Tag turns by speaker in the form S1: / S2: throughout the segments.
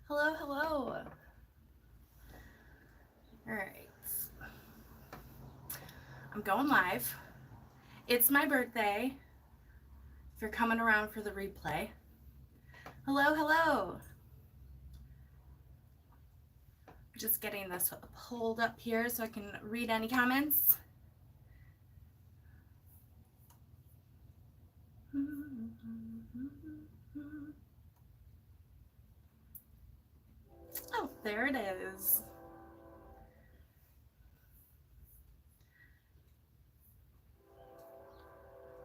S1: Hello, hello. All right. I'm going live. It's my birthday. If you're coming around for the replay. Hello, hello. Just getting this pulled up here so I can read any comments. Oh, there it is.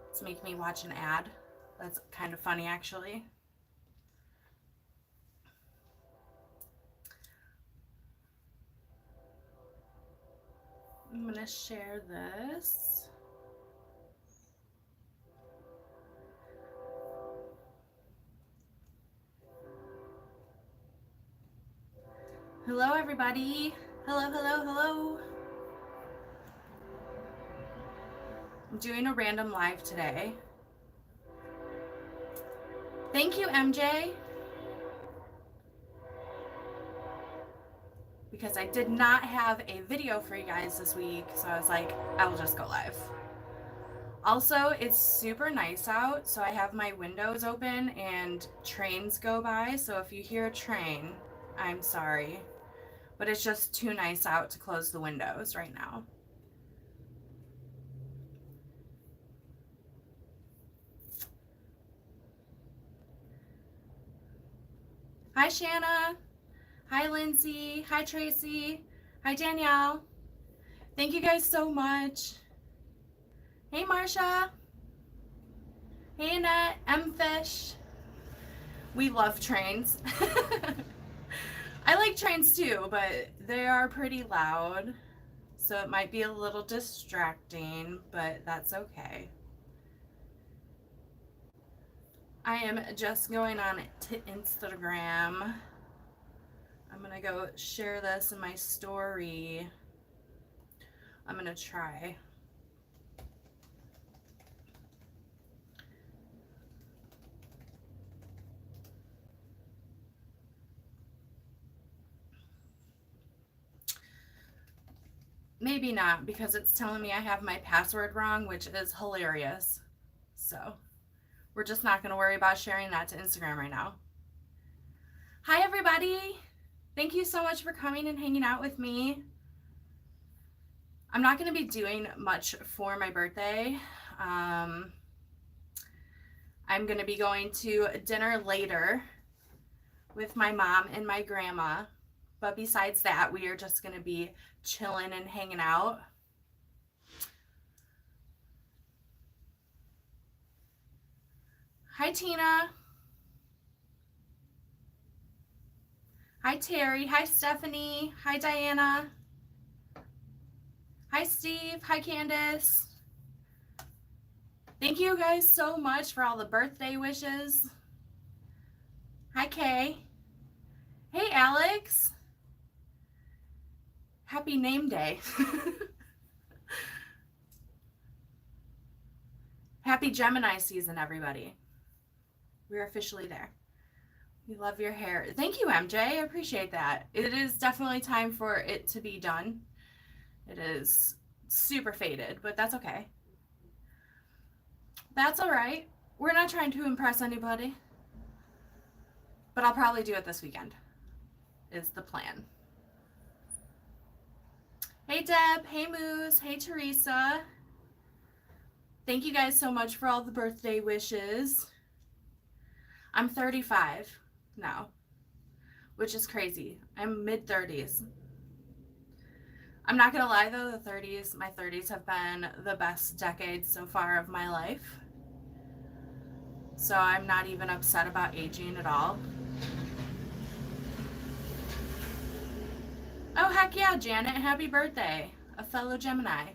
S1: It's making me watch an ad. That's kind of funny, actually. I'm going to share this. Hello, everybody. Hello, hello, hello. I'm doing a random live today. Thank you, MJ. Because I did not have a video for you guys this week, so I was like, I will just go live. Also, it's super nice out, so I have my windows open and trains go by, so if you hear a train, I'm sorry. But it's just too nice out to close the windows right now. Hi, Shanna. Hi, Lindsay. Hi, Tracy. Hi, Danielle. Thank you guys so much. Hey, Marsha. Hey, Annette. M-Fish. We love trains. I like trains too, but they are pretty loud, so it might be a little distracting, but that's okay. I am just going on to Instagram. I'm gonna go share this in my story. I'm gonna try. Maybe not, because it's telling me I have my password wrong, which is hilarious. So we're just not gonna worry about sharing that to Instagram right now. Hi, everybody. Thank you so much for coming and hanging out with me. I'm not going to be doing much for my birthday. I'm going to be going to dinner later with my mom and my grandma. But besides that, we are just going to be chilling and hanging out. Hi, Tina. Hi, Terry. Hi, Stephanie. Hi, Diana. Hi, Steve. Hi, Candace. Thank you guys so much for all the birthday wishes. Hi, Kay. Hey, Alex. Happy name day. Happy Gemini season, everybody. We're officially there. We love your hair. Thank you, MJ. I appreciate that. It is definitely time for it to be done. It is super faded, but that's okay. That's all right. We're not trying to impress anybody. But I'll probably do it this weekend, is the plan. Hey, Deb. Hey, Moose. Hey, Teresa. Thank you guys so much for all the birthday wishes. I'm 35 now, which is crazy. I'm mid-30s. I'm not gonna lie though, my 30s have been the best decade so far of my life. So I'm not even upset about aging at all. Oh, heck yeah, Janet. Happy birthday. A fellow Gemini.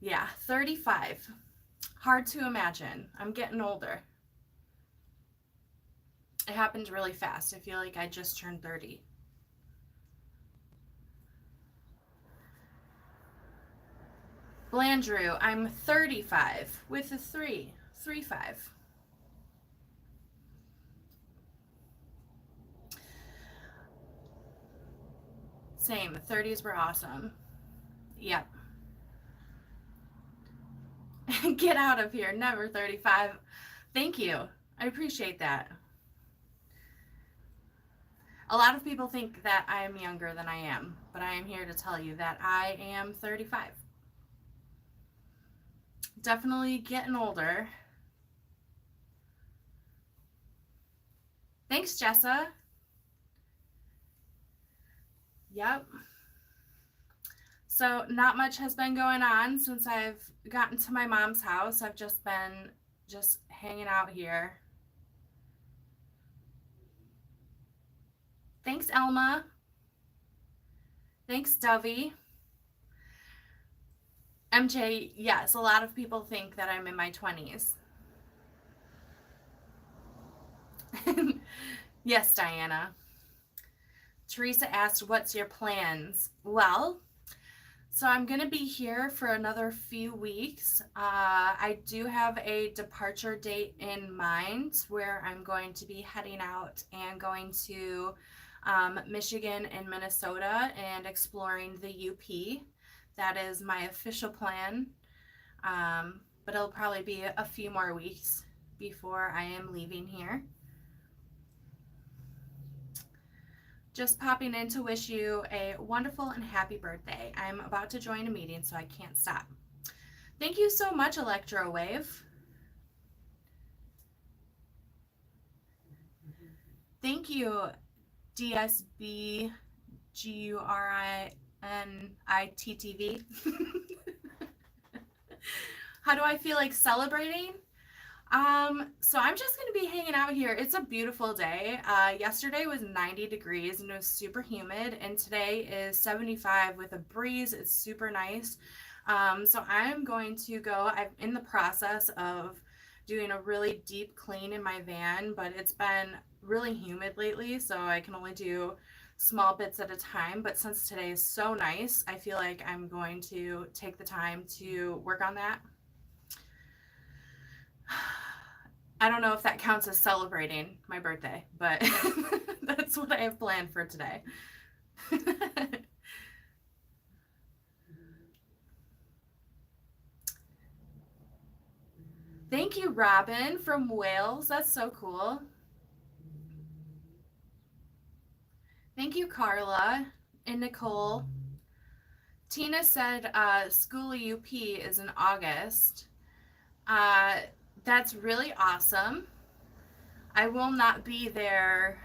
S1: Yeah, 35. Hard to imagine. I'm getting older. It happened really fast. I feel like I just turned 30. Blandrew, I'm 35 with a 3. 3-5. Same. 30s were awesome. Yep. Get out of here. Never 35. Thank you. I appreciate that. A lot of people think that I am younger than I am, but I am here to tell you that I am 35. Definitely getting older. Thanks, Jessa. Yep. So not much has been going on since I've gotten to my mom's house. I've just been hanging out here. Thanks, Elma. Thanks, Dovey. MJ, yes, a lot of people think that I'm in my 20s. Yes, Diana. Teresa asked, what's your plans? Well, so I'm going to be here for another few weeks. I do have a departure date in mind where I'm going to be heading out and going to Michigan and Minnesota and exploring the UP. That is my official plan, but it'll probably be a few more weeks before I am leaving here. Just popping in to wish you a wonderful and happy birthday. I'm about to join a meeting, so I can't stop. Thank you so much, Electrowave. Thank you, DSB GURINITTV. How do I feel like celebrating? So I'm just going to be hanging out here. It's a beautiful day. Yesterday was 90 degrees and it was super humid, and today is 75 with a breeze. It's super nice. So I'm going to go. I'm in the process of doing a really deep clean in my van, but it's been really humid lately, so I can only do small bits at a time. But since today is so nice, I feel like I'm going to take the time to work on that. I don't know if that counts as celebrating my birthday, but that's what I have planned for today. Thank you, Robin from Wales. That's so cool. Thank you, Carla and Nicole. Tina said School UP is in August. That's really awesome. I will not be there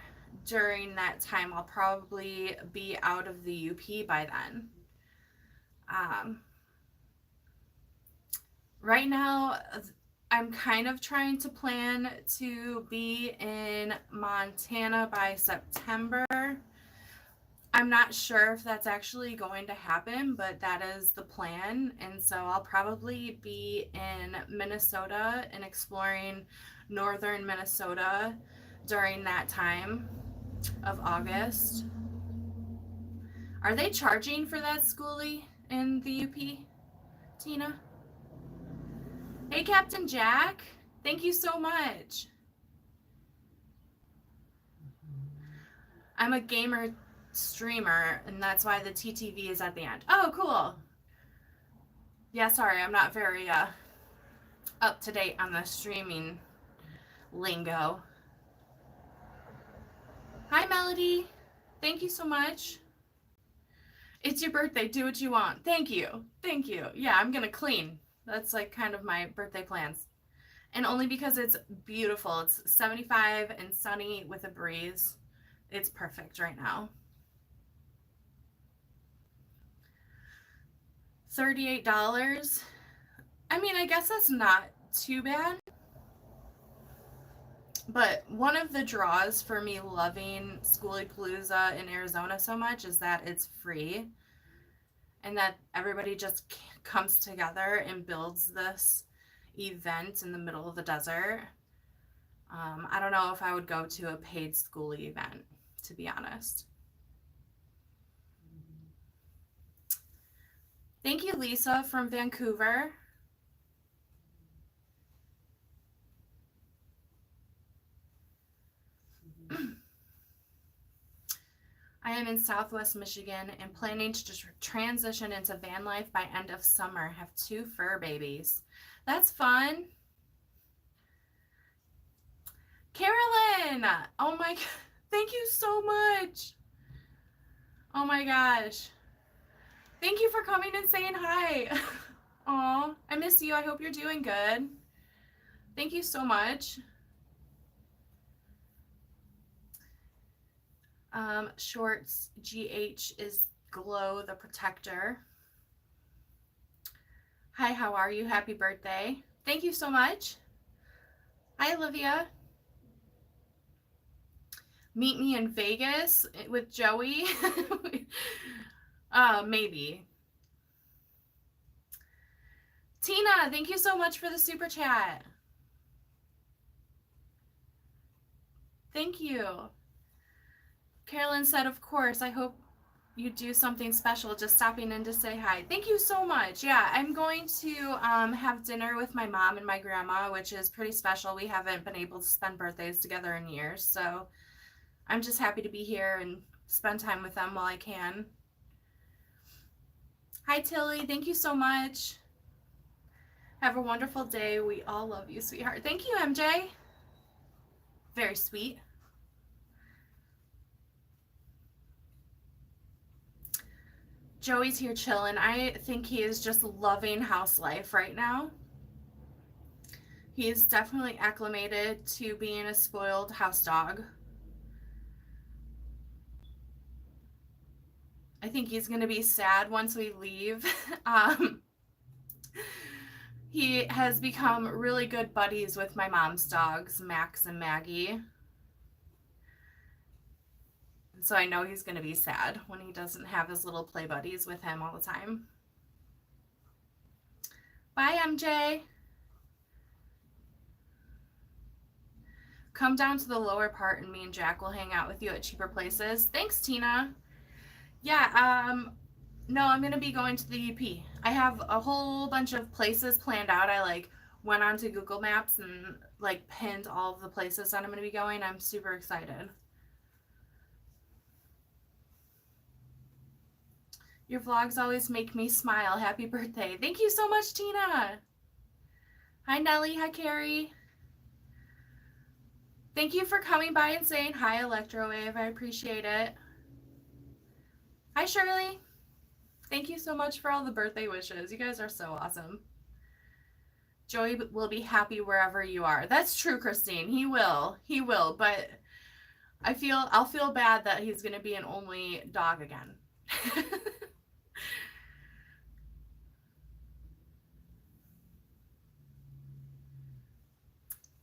S1: during that time. I'll probably be out of the UP by then. Right now, I'm kind of trying to plan to be in Montana by September. I'm not sure if that's actually going to happen, but that is the plan. And so I'll probably be in Minnesota and exploring northern Minnesota during that time of August. Are they charging for that schoolie in the UP, Tina? Hey, Captain Jack. Thank you so much. I'm a gamer streamer, and that's why the TTV is at the end. Oh, cool. Yeah, sorry, I'm not very up to date on the streaming lingo. Hi, Melody. Thank you so much. It's your birthday. Do what you want. Thank you. Thank you. Yeah, I'm gonna clean. That's like kind of my birthday plans. And only because it's beautiful. It's 75 and sunny with a breeze. It's perfect right now. $38. I mean, I guess that's not too bad. But one of the draws for me loving Schoolypalooza in Arizona so much is that it's free and that everybody just comes together and builds this event in the middle of the desert. I don't know if I would go to a paid schoolie event, to be honest. Thank you, Lisa from Vancouver. I am in Southwest Michigan and planning to just transition into van life by end of summer. Have 2 fur babies. That's fun. Carolyn! Oh my, thank you so much. Oh my gosh. Thank you for coming and saying hi. Aw, I miss you. I hope you're doing good. Thank you so much. Shorts GH is Glow the Protector. Hi, how are you? Happy birthday. Thank you so much. Hi, Olivia. Meet me in Vegas with Joey. Maybe. Tina, thank you so much for the super chat. Thank you. Carolyn said, of course, I hope you do something special, just stopping in to say hi. Thank you so much. Yeah, I'm going to have dinner with my mom and my grandma, which is pretty special. We haven't been able to spend birthdays together in years, so I'm just happy to be here and spend time with them while I can. Hi, Tilly. Thank you so much. Have a wonderful day. We all love you, sweetheart. Thank you, MJ. Very sweet. Joey's here chilling. I think he is just loving house life right now. He's definitely acclimated to being a spoiled house dog. I think he's going to be sad once we leave. He has become really good buddies with my mom's dogs, Max and Maggie. So I know he's going to be sad when he doesn't have his little play buddies with him all the time. Bye, MJ. Come down to the lower part and me and Jack will hang out with you at cheaper places. Thanks, Tina. Yeah, no, I'm going to be going to the UP. I have a whole bunch of places planned out. I went onto Google Maps and pinned all of the places that I'm going to be going. I'm super excited. Your vlogs always make me smile. Happy birthday. Thank you so much, Tina. Hi, Nellie. Hi, Carrie. Thank you for coming by and saying hi, Electrowave. I appreciate it. Hi, Shirley. Thank you so much for all the birthday wishes. You guys are so awesome. Joey will be happy wherever you are. That's true, Christine. He will. He will. But I'll feel bad that he's going to be an only dog again.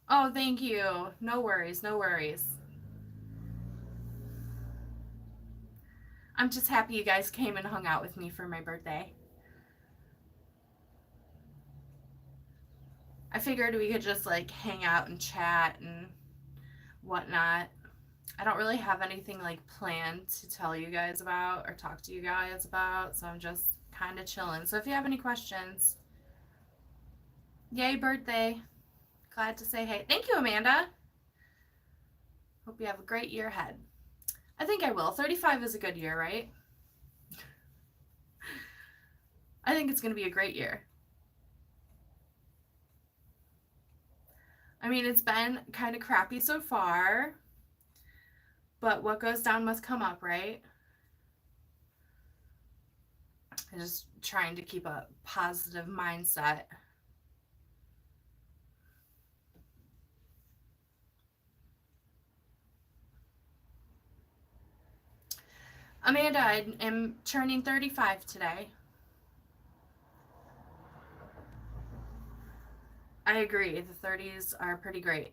S1: Oh, thank you. No worries. No worries. I'm just happy you guys came and hung out with me for my birthday. I figured we could just hang out and chat and whatnot. I don't really have anything planned to tell you guys about or talk to you guys about, so I'm just kind of chilling. So if you have any questions, yay birthday. Glad to say hey. Thank you, Amanda. Hope you have a great year ahead. I think I will. 35 is a good year, right? I think it's going to be a great year. I mean, it's been kind of crappy so far, but what goes down must come up, right? I'm just trying to keep a positive mindset. Amanda, I am turning 35 today. I agree. The 30s are pretty great.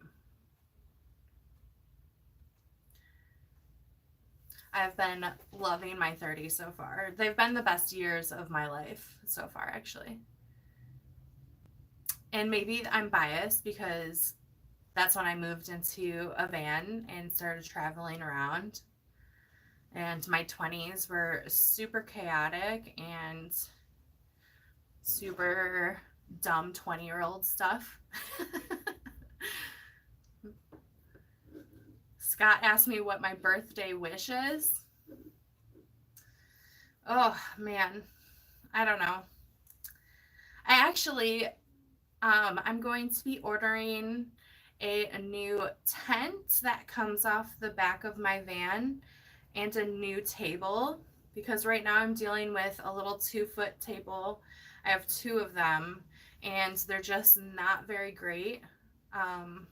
S1: I've been loving my 30s so far. They've been the best years of my life so far, actually. And maybe I'm biased because that's when I moved into a van and started traveling around. And my 20s were super chaotic and super dumb 20-year-old stuff. Scott asked me what my birthday wish is. Oh man, I don't know. I actually, I'm going to be ordering a new tent that comes off the back of my van and a new table because right now I'm dealing with a little 2-foot table. I have two of them and they're just not very great. Um,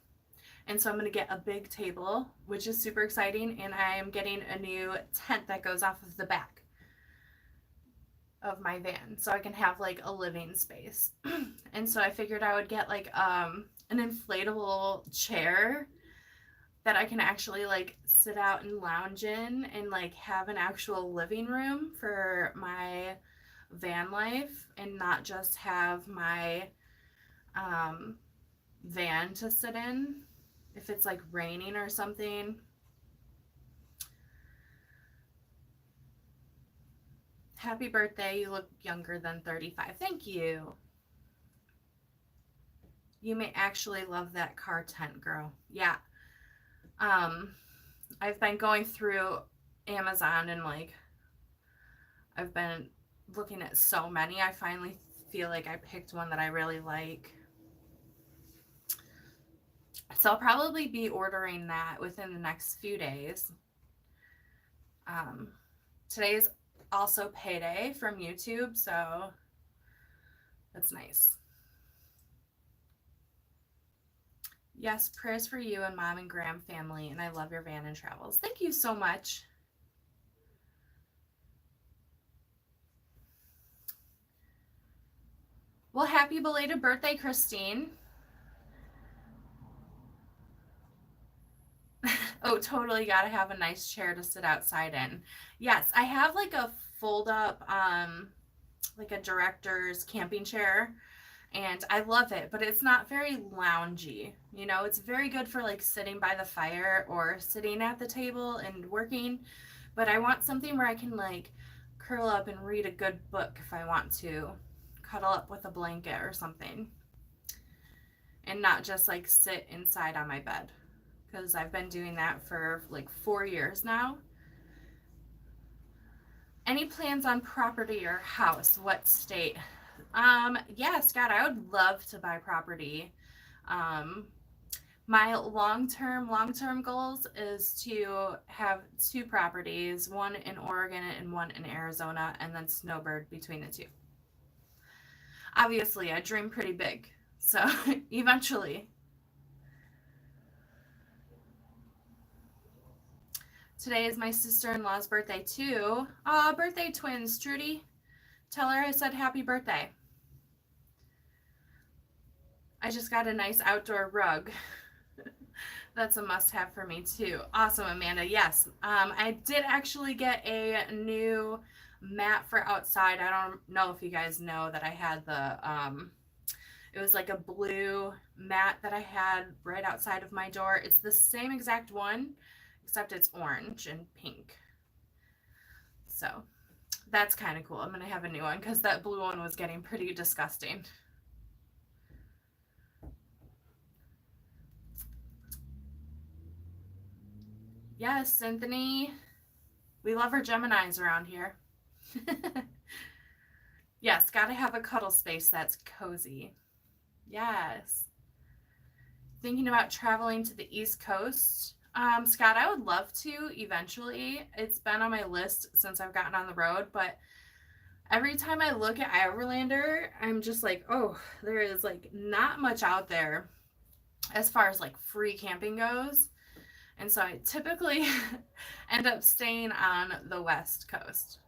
S1: and so I'm going to get a big table, which is super exciting. And I am getting a new tent that goes off of the back of my van so I can have like a living space. And so I figured I would get like an inflatable chair that I can actually like sit out and lounge in and like have an actual living room for my van life and not just have my um, van to sit in if it's like raining or something. Happy birthday. You look younger than 35. Thank you. You may actually love that car tent, girl. Yeah. Um, I've been going through Amazon and like I've been looking at so many. I finally feel like I picked one that I really like. So I'll probably be ordering that within the next few days. Um, today's also payday from YouTube, so that's nice. Yes, prayers for you and mom and Graham family, and I love your van and travels. Thank you so much. Well, happy belated birthday, Christine. Oh, totally gotta have a nice chair to sit outside in. Yes, I have like a fold up, like a director's camping chair, and I love it, but it's not very loungy. You know, it's very good for like sitting by the fire or sitting at the table and working, but I want something where I can like curl up and read a good book if I want to, cuddle up with a blanket or something, and not just like sit inside on my bed because I've been doing that for like 4 years now. Any plans on property or house? What state? Yeah, Scott, I would love to buy property. Um, my long-term goals is to have two properties, one in Oregon and one in Arizona, and then snowbird between the two. Obviously, I dream pretty big, so eventually. Today is my sister-in-law's birthday too. Aw, birthday twins, Trudy. Tell her I said happy birthday. I just got a nice outdoor rug. That's a must-have for me too. Awesome, Amanda. Yes, I did actually get a new mat for outside. I don't know if you guys know that I had the it was like a blue mat that I had right outside of my door. It's the same exact one, except it's orange and pink. So that's kind of cool. I'm gonna have a new one because that blue one was getting pretty disgusting. Yes, Anthony. We love our Geminis around here. Yes, gotta have a cuddle space that's cozy. Yes. Thinking about traveling to the East Coast. Scott, I would love to eventually. It's been on my list since I've gotten on the road, but every time I look at Overlander, I'm just like, oh, there is like not much out there as far as like free camping goes. And so I typically end up staying on the West Coast.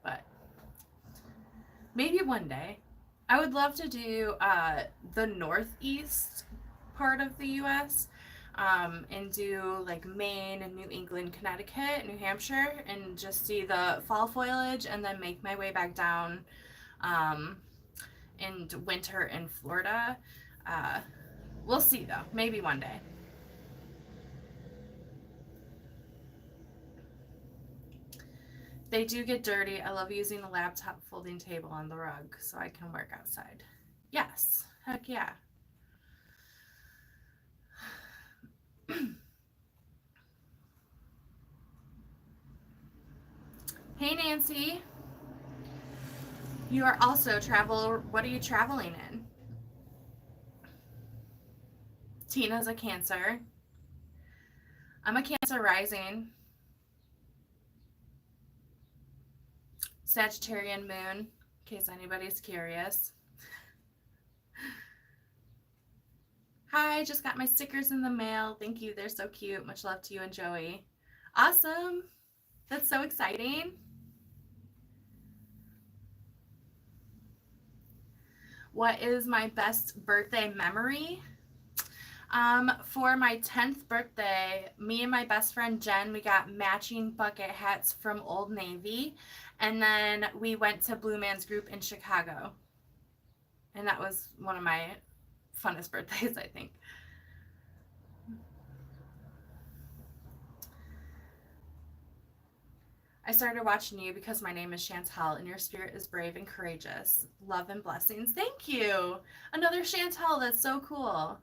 S1: But maybe one day. I would love to do the Northeast part of the US and do like Maine and New England, Connecticut, New Hampshire, and just see the fall foliage and then make my way back down um, in winter in Florida. Uh, we'll see though, maybe one day. They do get dirty. I love using the laptop folding table on the rug so I can work outside. Yes, heck yeah. Hey, Nancy. You are also what are you traveling in? Tina's a Cancer. I'm a Cancer rising. Sagittarian moon, in case anybody's curious. Hi, just got my stickers in the mail. Thank you. They're so cute. Much love to you and Joey. Awesome. That's so exciting. What is my best birthday memory? For my 10th birthday, me and my best friend Jen, we got matching bucket hats from Old Navy, and then we went to Blue Man's Group in Chicago. And that was one of my funnest birthdays, I think. I started watching you because my name is Chantel and your spirit is brave and courageous. Love and blessings. Thank you. Another Chantel. That's so cool.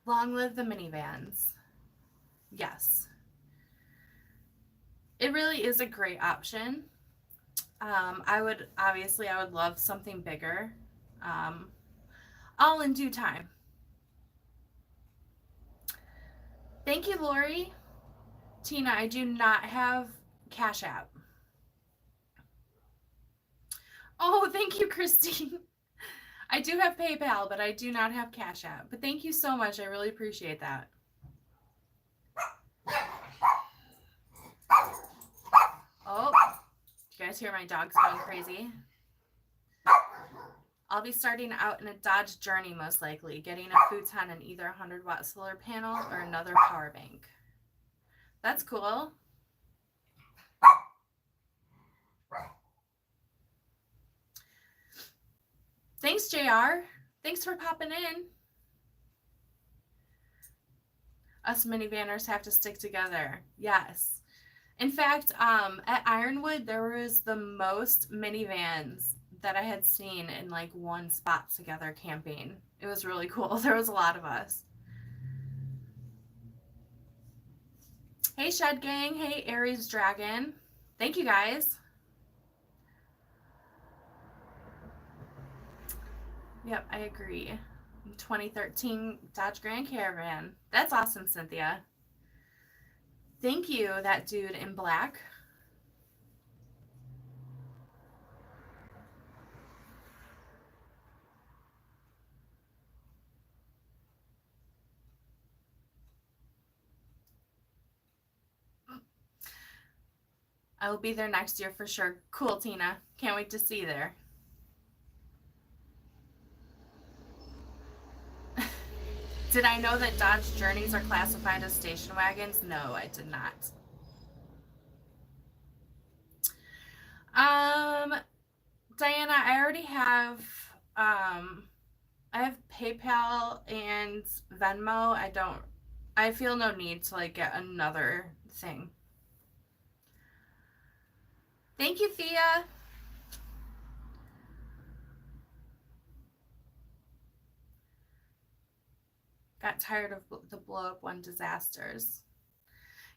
S1: Long live the minivans. Yes. It really is a great option. I would love something bigger. All in due time. Thank you, Lori. Tina, I do not have Cash App. Oh, thank you, Christine. I do have PayPal, but I do not have Cash App. But thank you so much. I really appreciate that. Oh, you guys hear my dogs going crazy? I'll be starting out in a Dodge Journey, most likely, getting a futon and either a 100-watt solar panel or another power bank. That's cool. Thanks, JR. Thanks for popping in. Us minivanners have to stick together. Yes. In fact, at Ironwood, there was the most minivans that I had seen in like one spot together camping. It was really cool. There was a lot of us. Hey, Shed Gang. Hey, Aries Dragon. Thank you, guys. Yep, I agree. 2013 Dodge Grand Caravan. That's awesome, Cynthia. Thank you, that dude in black. I will be there next year for sure. Cool, Tina. Can't wait to see you there. Did I know that Dodge Journeys are classified as station wagons? No, I did not. Diana, I already have I have PayPal and Venmo. I feel no need to like get another thing. Thank you, Thea. Got tired of the blow up one disasters.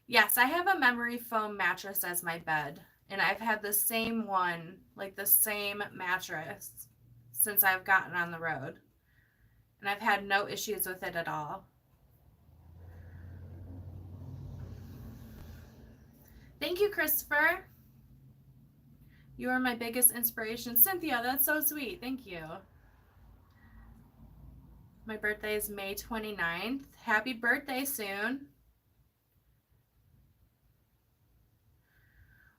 S1: Yes, I have a memory foam mattress as my bed, and I've had the same one, like the same mattress, since I've gotten on the road, and I've had no issues with it at all. Thank you, Christopher. You are my biggest inspiration. Cynthia, that's so sweet. Thank you. My birthday is May 29th. Happy birthday soon.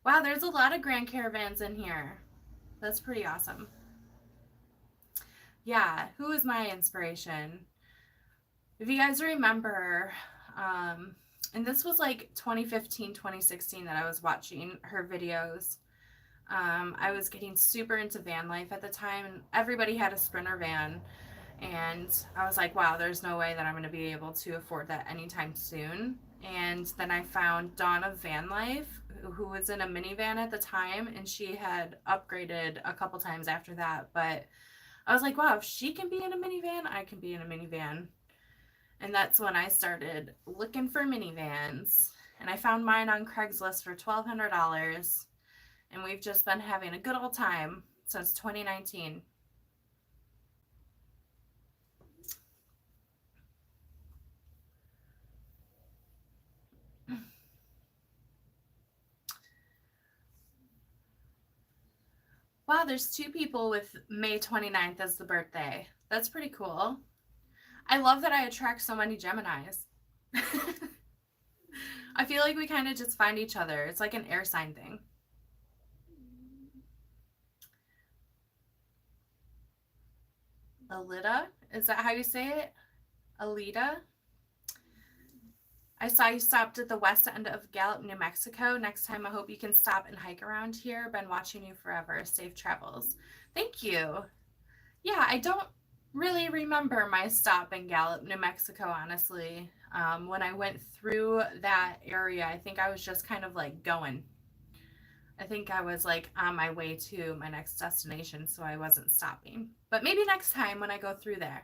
S1: Wow, there's a lot of Grand Caravans in here. That's pretty awesome. Yeah, who is my inspiration? If you guys remember, and this was like 2015, 2016 that I was watching her videos. I was getting super into van life at the time, and everybody had a Sprinter van. And I was like, wow, there's no way that I'm going to be able to afford that anytime soon. And then I found Dawn of Van Life, who was in a minivan at the time, and she had upgraded a couple times after that. But I was like, wow, if she can be in a minivan, I can be in a minivan. And that's when I started looking for minivans. And I found mine on Craigslist for $1,200. And we've just been having a good old time since 2019. Wow, there's 2 people with May 29th as the birthday. That's pretty cool. I love that I attract so many Geminis. I feel like we kind of just find each other. It's like an air sign thing. Alita? Is that how you say it? Alita? I saw you stopped at the west end of Gallup, New Mexico. Next time, I hope you can stop and hike around here. Been watching you forever. Safe travels. Thank you. Yeah, I don't really remember my stop in Gallup, New Mexico, honestly. When I went through that area, I think I was just kind of like going. I think I was like on my way to my next destination, so I wasn't stopping. But maybe next time when I go through there.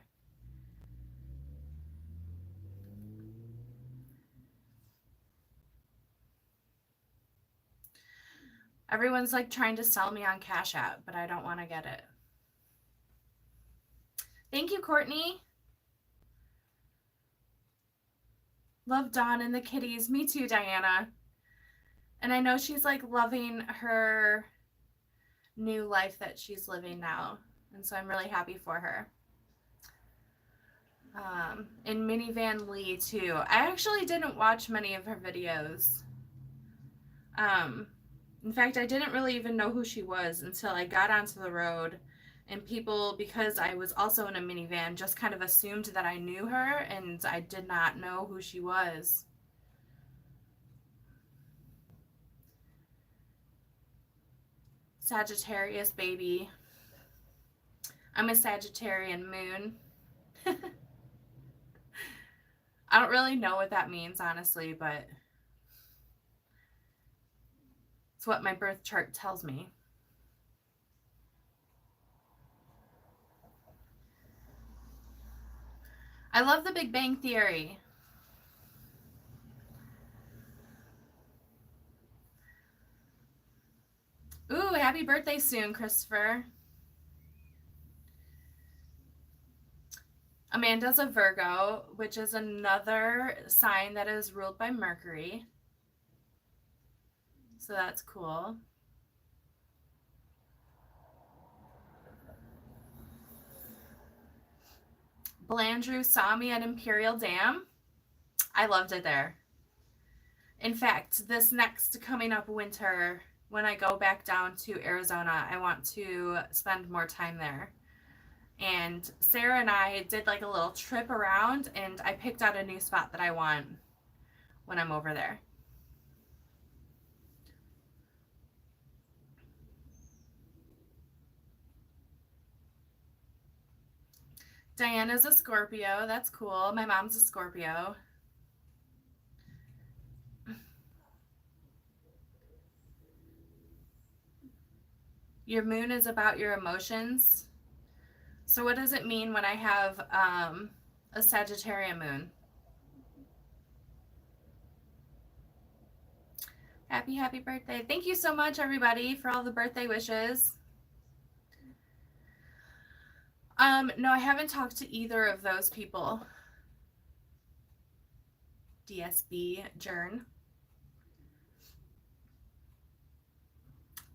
S1: Everyone's like trying to sell me on Cash App, but I don't want to get it. Thank you, Courtney. Love Dawn and the kitties. Me too, Diana. And I know she's like loving her new life that she's living now. And so I'm really happy for her. And Minivan Lee too. I actually didn't watch many of her videos. In fact, I didn't really even know who she was until I got onto the road, and people, because I was also in a minivan, just kind of assumed that I knew her, and I did not know who she was. Sagittarius baby. I'm a Sagittarian moon. I don't really know what that means, honestly, but it's what my birth chart tells me. I love the Big Bang Theory. Ooh, happy birthday soon, Christopher. Amanda's a Virgo, which is another sign that is ruled by Mercury. So that's cool. Blandrew saw me at Imperial Dam. I loved it there. In fact, this next coming up winter, when I go back down to Arizona, I want to spend more time there. And Sarah and I did like a little trip around, and I picked out a new spot that I want when I'm over there. Diana's a Scorpio. That's cool. My mom's a Scorpio. Your moon is about your emotions. So what does it mean when I have a Sagittarian moon? Happy birthday. Thank you so much, everybody, for all the birthday wishes. No, I haven't talked to either of those people. DSB, Jern.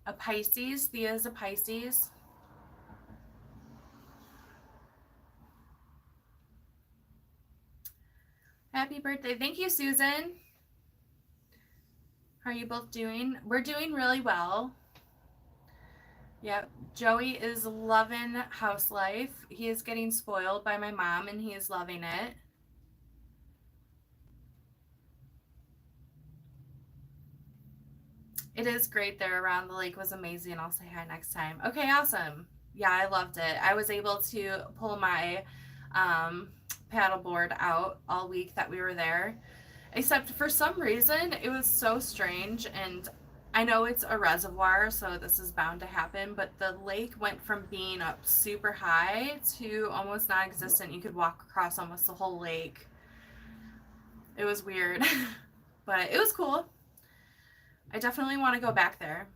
S1: A Pisces. Thea's a Pisces. Happy birthday. Thank you, Susan. How are you both doing? We're doing really well. Yep. Joey is loving house life. He is getting spoiled by my mom, and he is loving it. It is great there around the lake. Was amazing. I'll say hi next time. Okay, awesome. Yeah, I loved it. I was able to pull my paddleboard out all week that we were there, except for some reason it was so strange, and I know it's a reservoir, so this is bound to happen, but the lake went from being up super high to almost non-existent. You could walk across almost the whole lake. It was weird. But it was cool. I definitely want to go back there.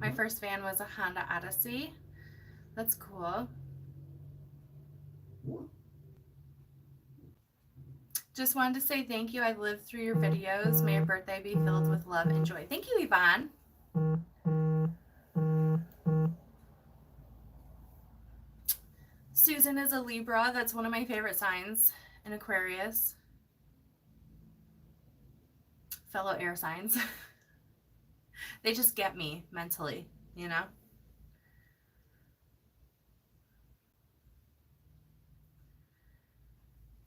S1: My first van was a Honda Odyssey. That's cool. Just wanted to say thank you. I lived through your videos. May your birthday be filled with love and joy. Thank you, Yvonne. Susan is a Libra. That's one of my favorite signs. An Aquarius. Fellow air signs. They just get me mentally, you know?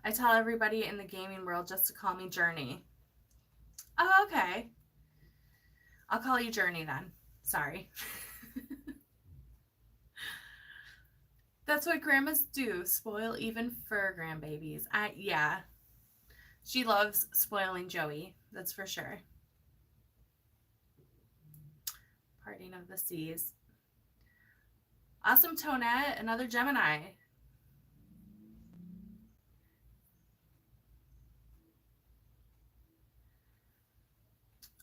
S1: I tell everybody in the gaming world just to call me Journey. Oh, okay. I'll call you Journey then. Sorry. That's what grandmas do. Spoil even fur grandbabies. Yeah. She loves spoiling Joey. That's for sure. Parting of the Seas. Awesome, Tonette. Another Gemini.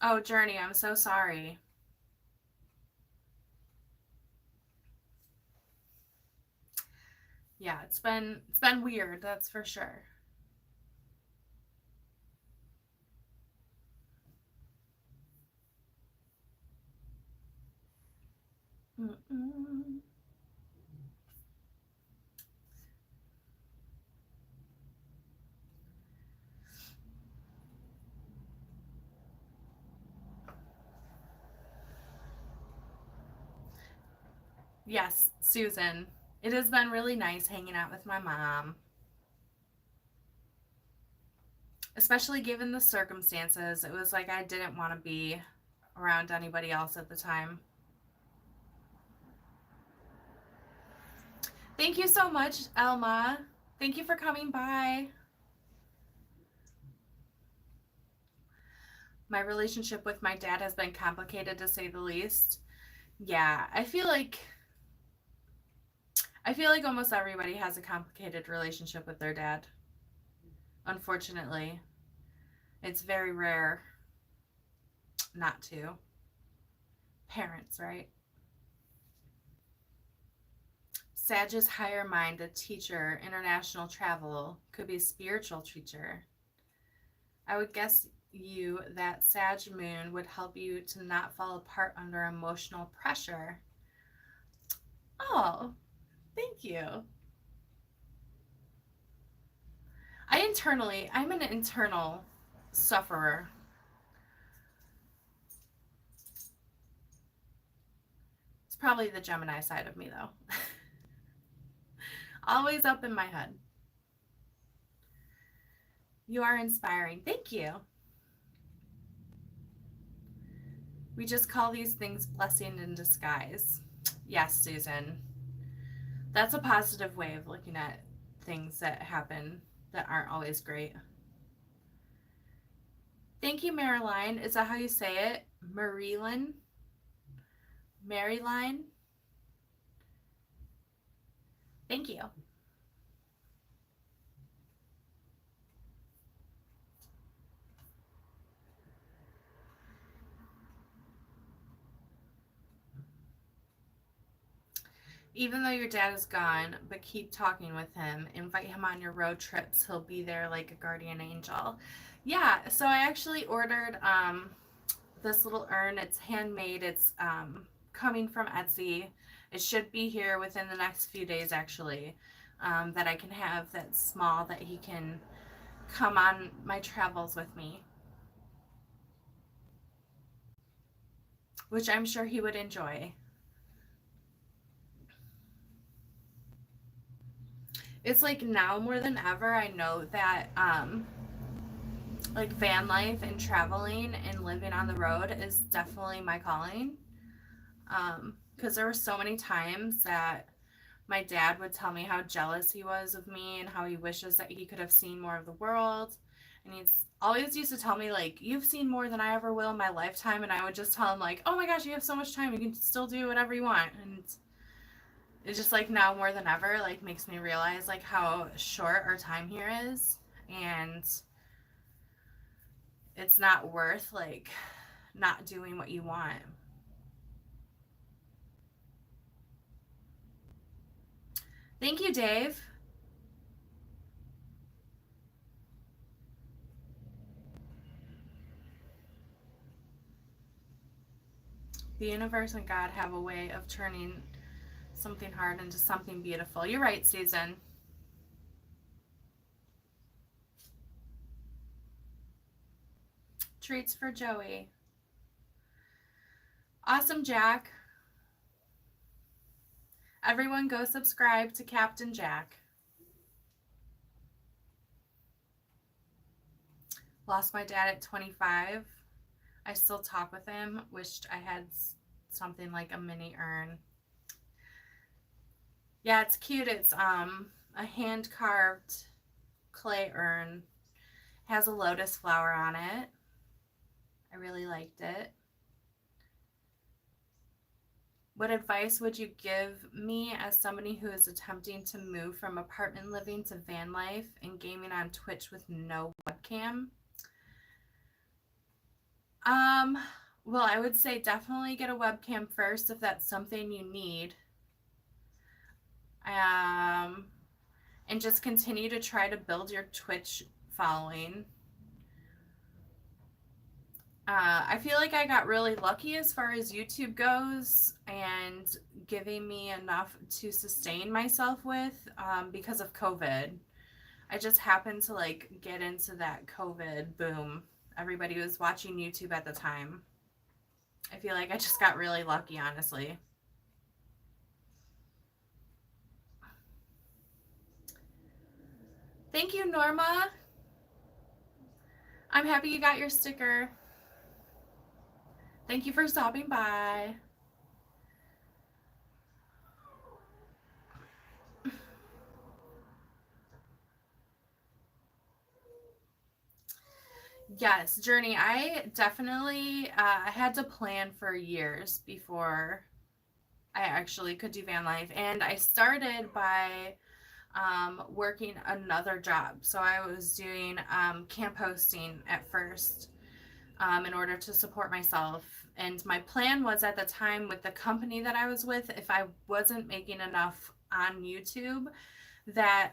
S1: Oh, Journey, I'm so sorry. Yeah, it's been weird, that's for sure. Yes, Susan. It has been really nice hanging out with my mom. Especially given the circumstances. It was like I didn't want to be around anybody else at the time. Thank you so much, Elma. Thank you for coming by. My relationship with my dad has been complicated, to say the least. Yeah, I feel like almost everybody has a complicated relationship with their dad. Unfortunately, it's very rare not to. Parents, right? Sag's higher mind, a teacher, international travel, could be a spiritual teacher. I would guess you that Sag moon would help you to not fall apart under emotional pressure. Oh, thank you. I'm an internal sufferer. It's probably the Gemini side of me, though. Always up in my head. You are inspiring. Thank you. We just call these things blessing in disguise. Yes, Susan. That's a positive way of looking at things that happen that aren't always great. Thank you, Marilyn. Is that how you say it? Marilyn? Maryline? Thank you. Even though your dad is gone, but keep talking with him. Invite him on your road trips. He'll be there like a guardian angel. Yeah, so I actually ordered this little urn. It's handmade. It's coming from Etsy. It should be here within the next few days, actually, that I can have that's small, that he can come on my travels with me, which I'm sure he would enjoy. It's like now more than ever, I know that like van life and traveling and living on the road is definitely my calling. Because there were so many times that my dad would tell me how jealous he was of me and how he wishes that he could have seen more of the world. And he's always used to tell me, like, you've seen more than I ever will in my lifetime. And I would just tell him, like, oh my gosh, you have so much time. You can still do whatever you want. And It's just like now more than ever, like makes me realize like how short our time here is, and it's not worth like not doing what you want. Thank you, Dave. The universe and God have a way of turning something hard into something beautiful. You're right, Susan. Treats for Joey. Awesome, Jack. Everyone go subscribe to Captain Jack. Lost my dad at 25. I still talk with him. Wished I had something like a mini urn. Yeah, it's cute. It's a hand carved clay urn. Has a lotus flower on it. I really liked it. What advice would you give me as somebody who is attempting to move from apartment living to van life and gaming on Twitch with no webcam? Well, I would say definitely get a webcam first if that's something you need. And just continue to try to build your Twitch following. I feel like I got really lucky as far as YouTube goes and giving me enough to sustain myself with because of COVID. I just happened to like get into that COVID boom. Everybody was watching YouTube at the time. I feel like I just got really lucky, honestly. Thank you, Norma. I'm happy you got your sticker. Thank you for stopping by. Yes, Journey. I definitely had to plan for years before I actually could do van life. And I started by working another job. So I was doing camp hosting at first in order to support myself. And my plan was at the time with the company that I was with, if I wasn't making enough on YouTube, that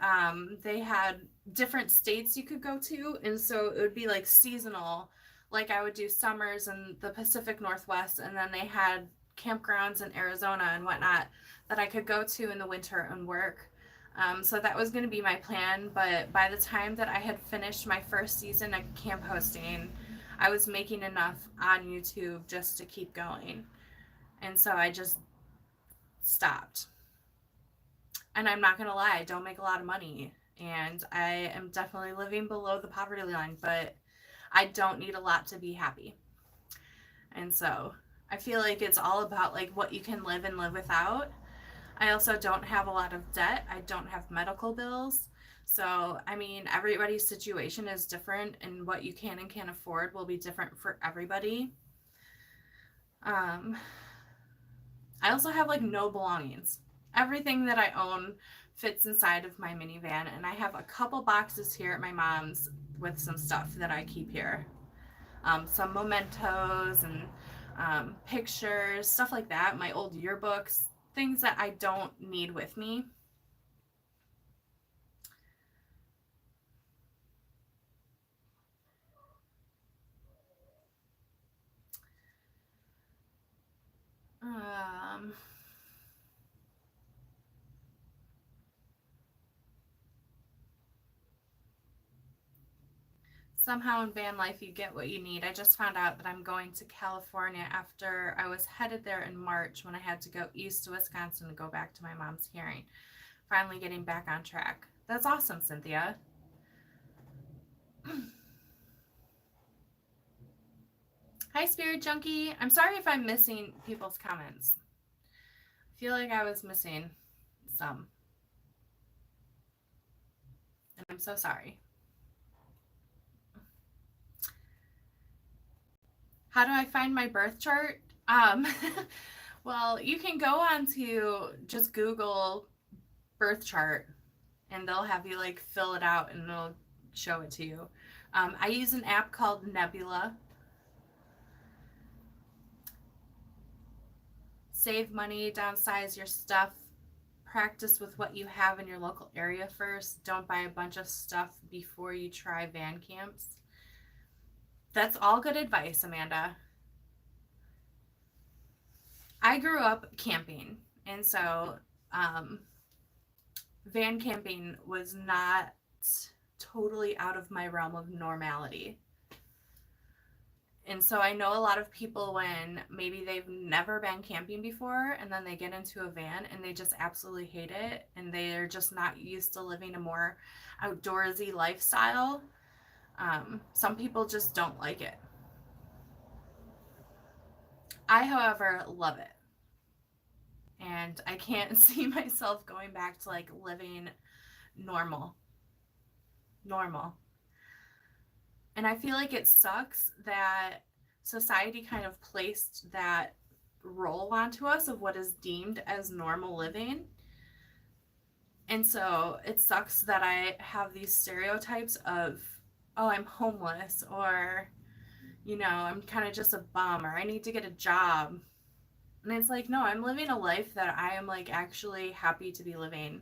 S1: they had different states you could go to. And so it would be like seasonal. Like I would do summers in the Pacific Northwest, and then they had campgrounds in Arizona and whatnot that I could go to in the winter and work. So that was going to be my plan. But by the time that I had finished my first season of camp hosting, I was making enough on YouTube just to keep going. And so I just stopped. And I'm not going to lie, I don't make a lot of money. And I am definitely living below the poverty line, but I don't need a lot to be happy. And so I feel like it's all about like what you can live and live without. I also don't have a lot of debt. I don't have medical bills. So, I mean, everybody's situation is different, and what you can and can't afford will be different for everybody. I also have like no belongings. Everything that I own fits inside of my minivan, and I have a couple boxes here at my mom's with some stuff that I keep here. Some mementos and pictures, stuff like that, my old yearbooks, things that I don't need with me. Somehow in van life you get what you need. I just found out that I'm going to California after I was headed there in March when I had to go east to Wisconsin to go back to my mom's hearing. Finally getting back on track. That's awesome, Cynthia. Hi, Spirit Junkie. I'm sorry if I'm missing people's comments. I feel like I was missing some. And I'm so sorry. How do I find my birth chart? Well, you can go on to just Google birth chart and they'll have you like fill it out and they'll show it to you. I use an app called Nebula. Save money, downsize your stuff, practice with what you have in your local area first. Don't buy a bunch of stuff before you try van camps. That's all good advice, Amanda. I grew up camping, and so van camping was not totally out of my realm of normality. And so I know a lot of people when maybe they've never been camping before and then they get into a van and they just absolutely hate it and they're just not used to living a more outdoorsy lifestyle. Some people just don't like it. I, however, love it. And I can't see myself going back to like living normal. Normal. And I feel like it sucks that society kind of placed that role onto us of what is deemed as normal living. And so it sucks that I have these stereotypes of, oh, I'm homeless, or, you know, I'm kind of just a bum, or I need to get a job. And it's like, no, I'm living a life that I am like actually happy to be living.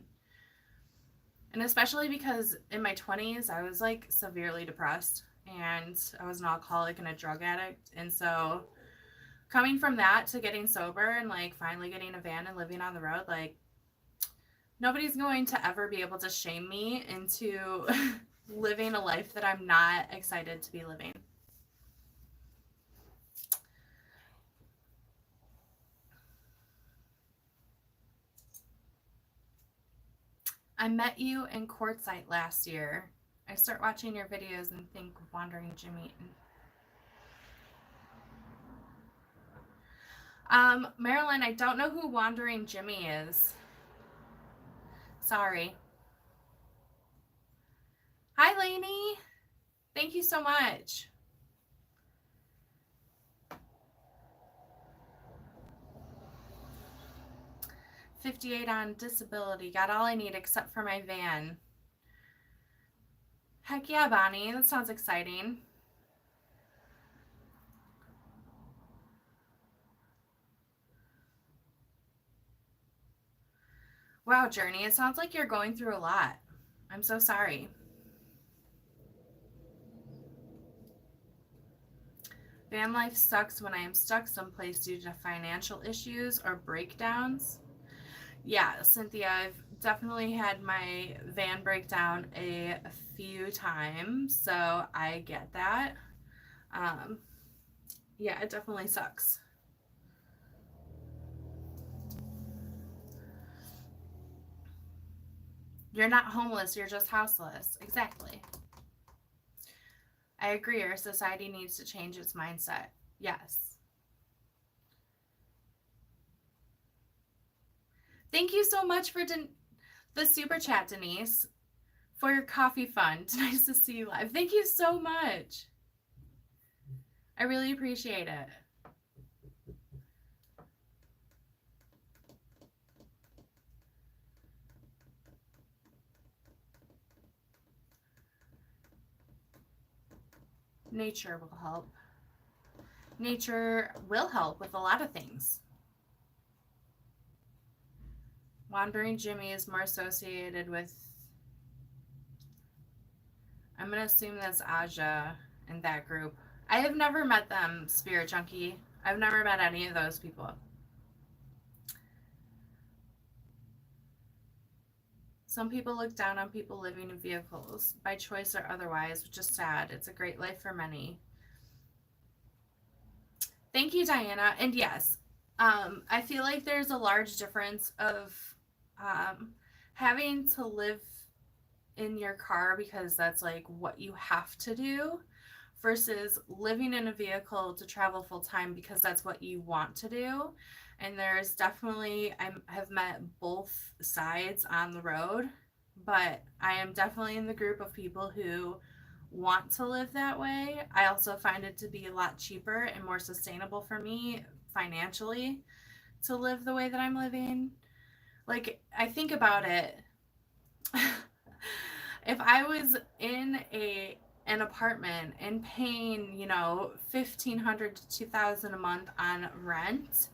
S1: And especially because in my 20s, I was like severely depressed and I was an alcoholic and a drug addict. And so coming from that to getting sober and like finally getting a van and living on the road, like nobody's going to ever be able to shame me into living a life that I'm not excited to be living. I met you in Quartzsite last year. I start watching your videos and think Wandering Jimmy. Marilyn, I don't know who Wandering Jimmy is. Sorry. Hi, Lainey. Thank you so much. $58 on disability. Got all I need except for my van. Heck yeah, Bonnie. That sounds exciting. Wow, Journey. It sounds like you're going through a lot. I'm so sorry. Van life sucks when I am stuck someplace due to financial issues or breakdowns. Yeah, Cynthia, I've definitely had my van breakdown a few times, so I get that. Yeah, it definitely sucks. You're not homeless, you're just houseless. Exactly. I agree, our society needs to change its mindset. Yes. Thank you so much for the super chat, Denise, for your coffee fund. Nice to see you live. Thank you so much. I really appreciate it. Nature will help. Nature will help with a lot of things. Wandering Jimmy is more associated with, I'm going to assume that's Aja in that group. I have never met them, Spirit Junkie. I've never met any of those people. Some people look down on people living in vehicles, by choice or otherwise, which is sad. It's a great life for many. Thank you, Diana. And yes, I feel like there's a large difference of having to live in your car because that's like what you have to do versus living in a vehicle to travel full time because that's what you want to do. And there's definitely, I have met both sides on the road, but I am definitely in the group of people who want to live that way. I also find it to be a lot cheaper and more sustainable for me financially to live the way that I'm living. Like, I think about it. If I was in an apartment and paying, you know, $1,500 to $2,000 a month on rent,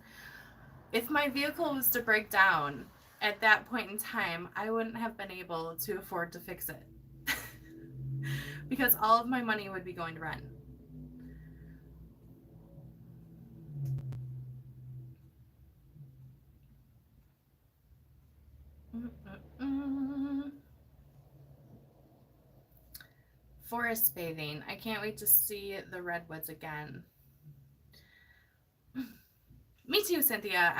S1: if my vehicle was to break down at that point in time, I wouldn't have been able to afford to fix it. Because all of my money would be going to rent. Forest bathing. I can't wait to see the redwoods again. Me too, Cynthia.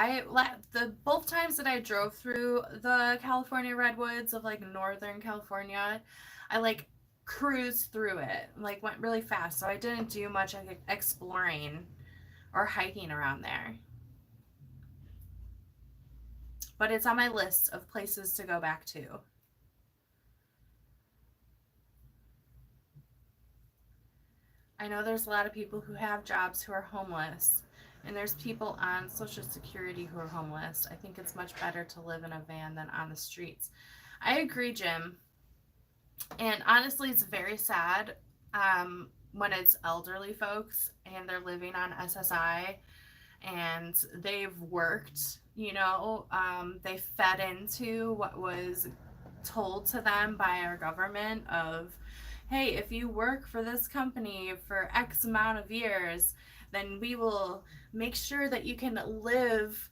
S1: The both times that I drove through the California redwoods of like Northern California, I like cruised through it, like went really fast. So I didn't do much like exploring or hiking around there. But it's on my list of places to go back to. I know there's a lot of people who have jobs who are homeless, and there's people on Social Security who are homeless. I think it's much better to live in a van than on the streets. I agree, Jim. And honestly, it's very sad when it's elderly folks and they're living on SSI and they've worked, you know, they fed into what was told to them by our government of, hey, if you work for this company for X amount of years, then we will make sure that you can live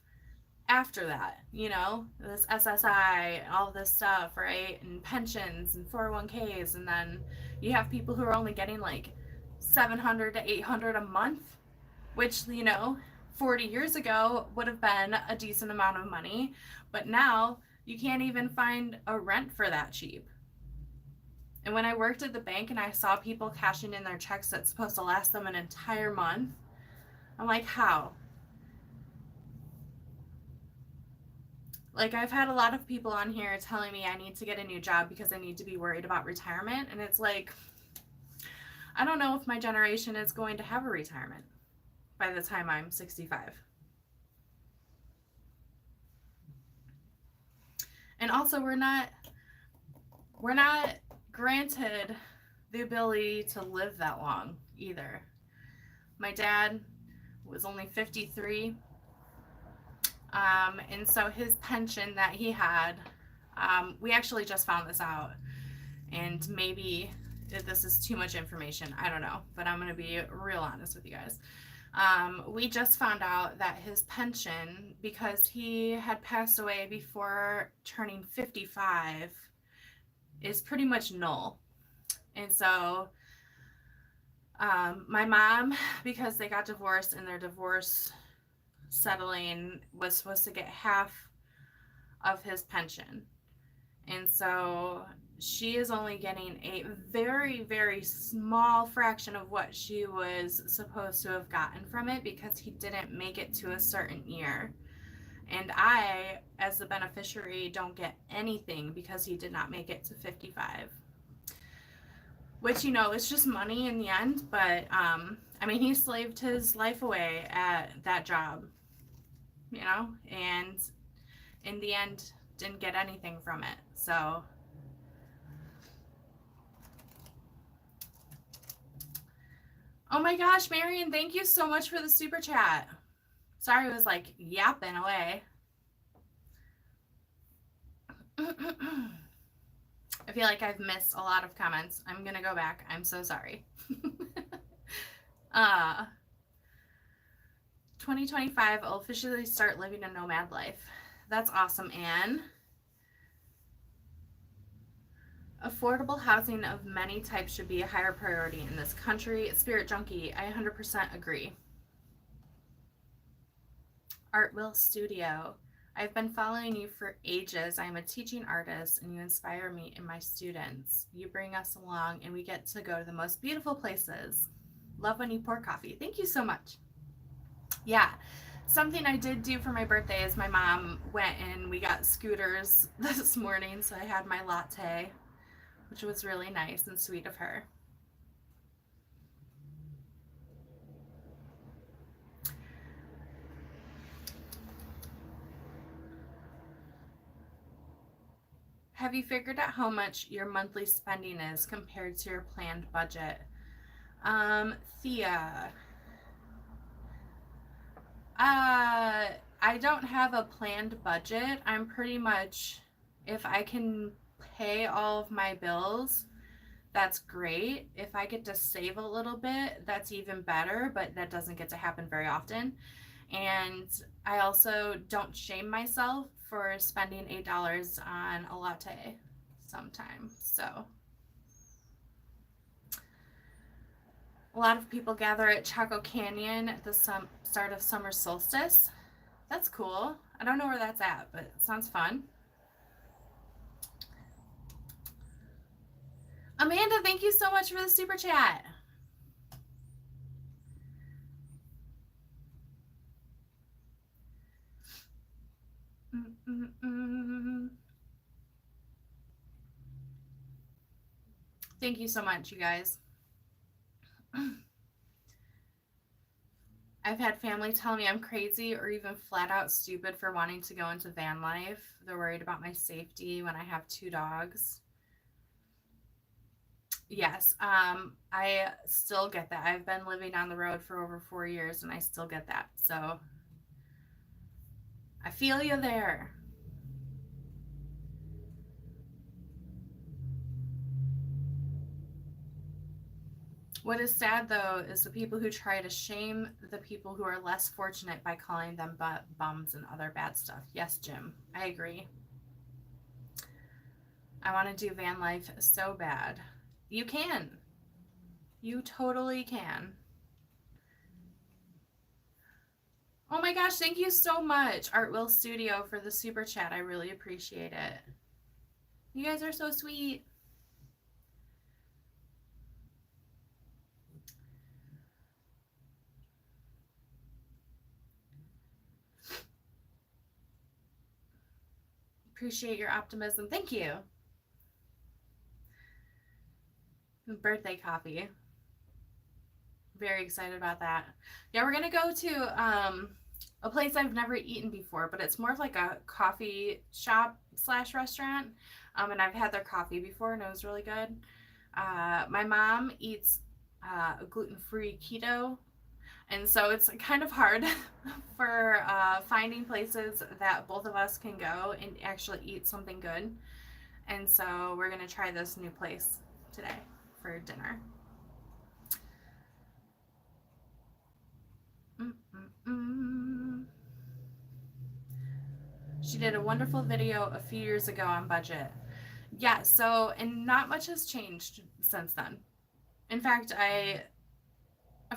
S1: after that, you know, this SSI and all this stuff, right? And pensions and 401ks. And then you have people who are only getting like 700 to 800 a month, which, you know, 40 years ago would have been a decent amount of money. But now you can't even find a rent for that cheap. And when I worked at the bank and I saw people cashing in their checks that's supposed to last them an entire month, I'm like, how? Like, I've had a lot of people on here telling me I need to get a new job because I need to be worried about retirement. And it's like, I don't know if my generation is going to have a retirement by the time I'm 65. And also, we're not granted the ability to live that long either. My dad was only 53, and so his pension that he had, we actually just found this out, and maybe this is too much information, I don't know, but I'm going to be real honest with you guys. We just found out that his pension, because he had passed away before turning 55, is pretty much null. And so my mom, because they got divorced and their divorce settling, was supposed to get half of his pension. And so she is only getting a very, very small fraction of what she was supposed to have gotten from it because he didn't make it to a certain year. And I, as the beneficiary, don't get anything because he did not make it to 55. Which, you know, it's just money in the end. But, I mean, he slaved his life away at that job, you know, and in the end didn't get anything from it. So, oh my gosh, Marion, thank you so much for the super chat. Sorry, I was like yapping away. I feel like I've missed a lot of comments. I'm gonna go back. I'm so sorry. 2025, I'll officially start living a nomad life. That's awesome, Anne. Affordable housing of many types should be a higher priority in this country. Spirit Junkie, I 100% agree. Art Will Studio, I've been following you for ages. I'm a teaching artist and you inspire me and my students. You bring us along and we get to go to the most beautiful places. Love when you pour coffee. Thank you so much. Yeah, something I did do for my birthday is my mom went and we got scooters this morning, so I had my latte, which was really nice and sweet of her. Have you figured out how much your monthly spending is compared to your planned budget? Thea, I don't have a planned budget. I'm pretty much, if I can pay all of my bills, that's great. If I get to save a little bit, that's even better, but that doesn't get to happen very often. And I also don't shame myself for spending $8 on a latte sometimes. So a lot of people gather at Chaco Canyon at the start of summer solstice. That's cool. I don't know where that's at, but it sounds fun. Amanda, thank you so much for the super chat. Thank you so much, you guys. I've had family tell me I'm crazy or even flat out stupid for wanting to go into van life. They're worried about my safety when I have 2 dogs. Yes, I still get that. I've been living on the road for over 4 years and I still get that. So I feel you there. What is sad, though, is the people who try to shame the people who are less fortunate by calling them bums and other bad stuff. Yes, Jim, I agree. I want to do van life so bad. You can. You totally can. Oh my gosh, thank you so much, Art Will Studio, for the super chat. I really appreciate it. You guys are so sweet. Appreciate your optimism. Thank you. Birthday coffee. Very excited about that. Yeah, we're gonna go to a place I've never eaten before, but it's more of like a coffee shop / restaurant. And I've had their coffee before and it was really good. My mom eats gluten-free keto, and so it's kind of hard for finding places that both of us can go and actually eat something good. And so we're gonna try this new place today for dinner. She did a wonderful video a few years ago on budget. Yeah, so, and not much has changed since then. In fact, I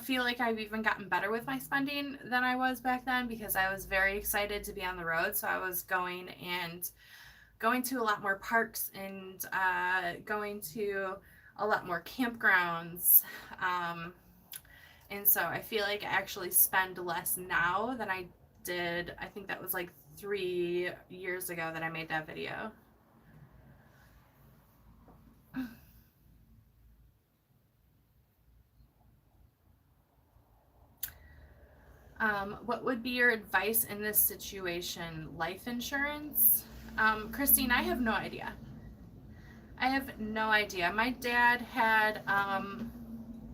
S1: feel like I've even gotten better with my spending than I was back then because I was very excited to be on the road. So I was going to a lot more parks and going to a lot more campgrounds. And so I feel like I actually spend less now than I did. I think that was like 3 years ago that I made that video. What would be your advice in this situation? Life insurance? Christine, I have no idea. I have no idea. My dad had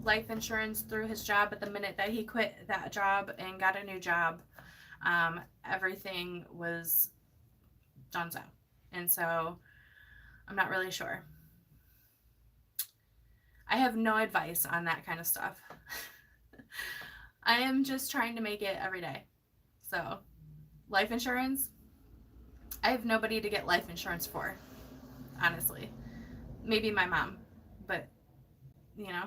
S1: life insurance through his job, but the minute that he quit that job and got a new job, everything was donezo. And so I'm not really sure. I have no advice on that kind of stuff. I am just trying to make it every day. So, life insurance, I have nobody to get life insurance for, honestly. Maybe my mom, but, you know.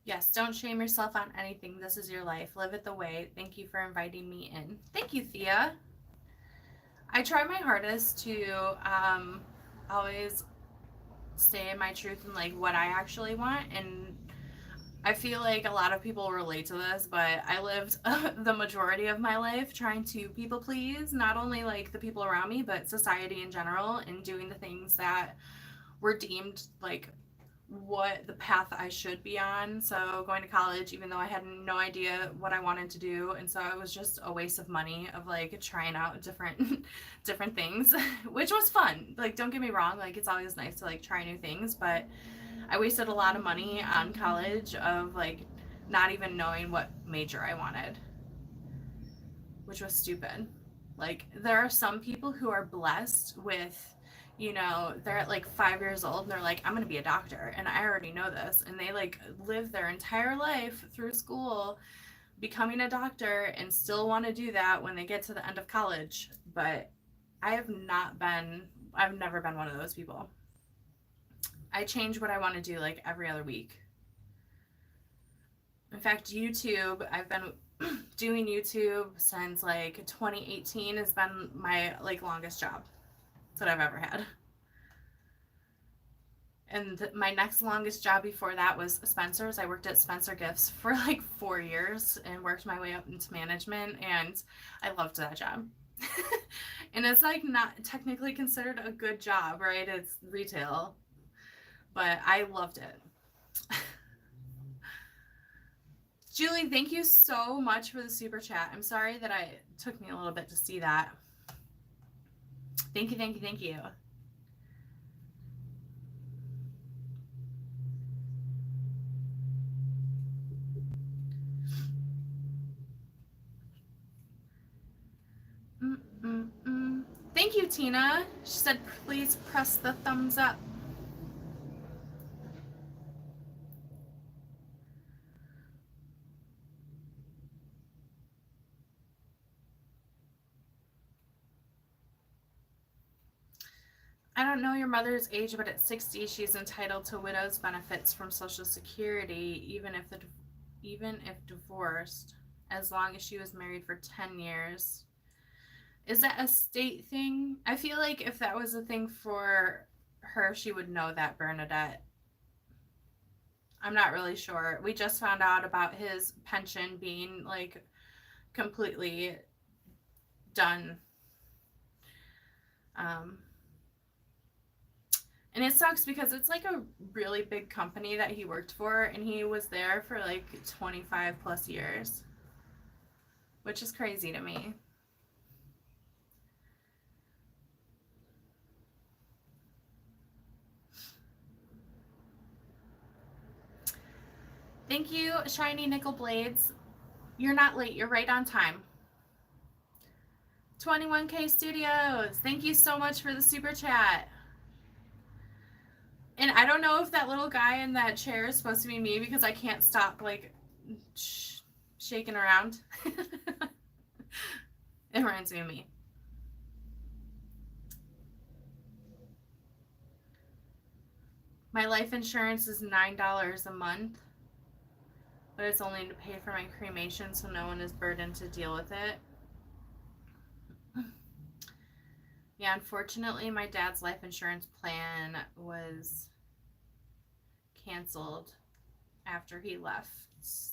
S1: Yes, don't shame yourself on anything. This is your life. Live it the way. Thank you for inviting me in. Thank you, Thea. I try my hardest to always stay in my truth and like what I actually want, and I feel like a lot of people relate to this, but I lived the majority of my life trying to people please, not only like the people around me, but society in general, and doing the things that were deemed like what the path I should be on. So going to college, even though I had no idea what I wanted to do, and so it was just a waste of money of like trying out different different things, which was fun. Like, don't get me wrong, like it's always nice to like try new things, but I wasted a lot of money on college of like not even knowing what major I wanted, which was stupid. Like, there are some people who are blessed with, you know, they're at like 5 years old and they're like, I'm going to be a doctor. And I already know this. And they like live their entire life through school becoming a doctor and still want to do that when they get to the end of college. But I've never been one of those people. I change what I want to do like every other week. In fact, YouTube, I've been doing YouTube since like 2018 has been my like longest job that I've ever had. And my next longest job before that was Spencer's. I worked at Spencer Gifts for like 4 years and worked my way up into management, and I loved that job. And it's like not technically considered a good job, right? It's retail, but I loved it. Julie, thank you so much for the super chat. I'm sorry that it took me a little bit to see that. Thank you, thank you, thank you. Thank you, Tina. She said, please press the thumbs up. I don't know your mother's age, but at 60, she's entitled to widow's benefits from Social Security, even if divorced, as long as she was married for 10 years. Is that a state thing? I feel like if that was a thing for her, she would know that, Bernadette. I'm not really sure. We just found out about his pension being like completely done. And it sucks because it's like a really big company that he worked for, and he was there for like 25 plus years, which is crazy to me. Thank you, Shiny Nickel Blades. You're not late. You're right on time. 21K Studios. Thank you so much for the super chat. And I don't know if that little guy in that chair is supposed to be me because I can't stop like shaking around. It reminds me of me. My life insurance is $9 a month, but it's only to pay for my cremation, so no one is burdened to deal with it. Yeah, unfortunately, my dad's life insurance plan was canceled after he left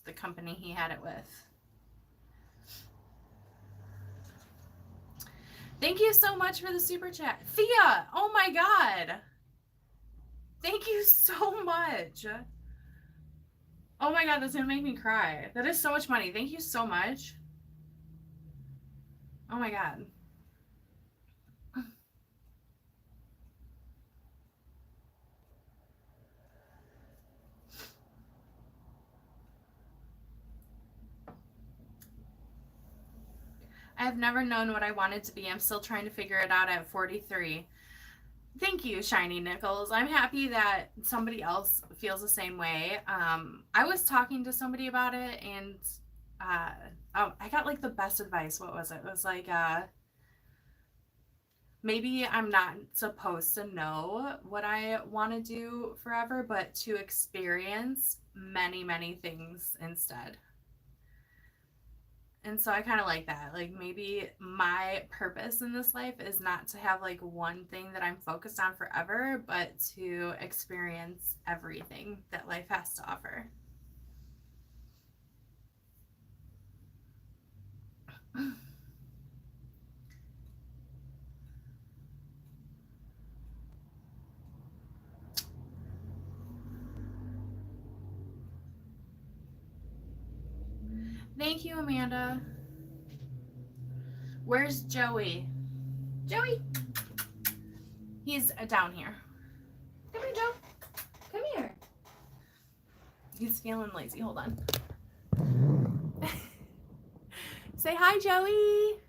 S1: the company he had it with. Thank you so much for the super chat. Thea, oh my God. Thank you so much. Oh my God, that's gonna make me cry. That is so much money. Thank you so much. Oh my God. I have never known what I wanted to be. I'm still trying to figure it out at 43. Thank you, Shiny Nickels. I'm happy that somebody else feels the same way. I was talking to somebody about it, and I got like the best advice. What was it? It was like, maybe I'm not supposed to know what I want to do forever, but to experience many, many things instead. And so I kind of like that. Like, maybe my purpose in this life is not to have like one thing that I'm focused on forever, but to experience everything that life has to offer. Thank you, Amanda. Where's Joey? Joey! He's down here. Come here, Joe. Come here. He's feeling lazy. Hold on. Say hi, Joey.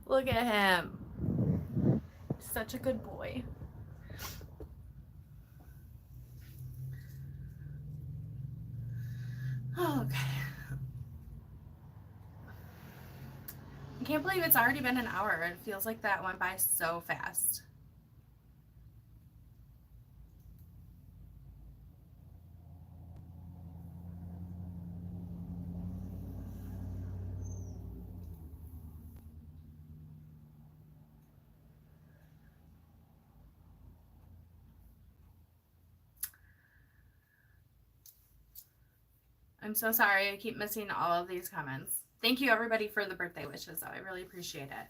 S1: Look at him. Such a good boy. Okay. I can't believe it's already been an hour. It feels like that went by so fast. I'm so sorry. I keep missing all of these comments. Thank you, everybody, for the birthday wishes, though. I really appreciate it.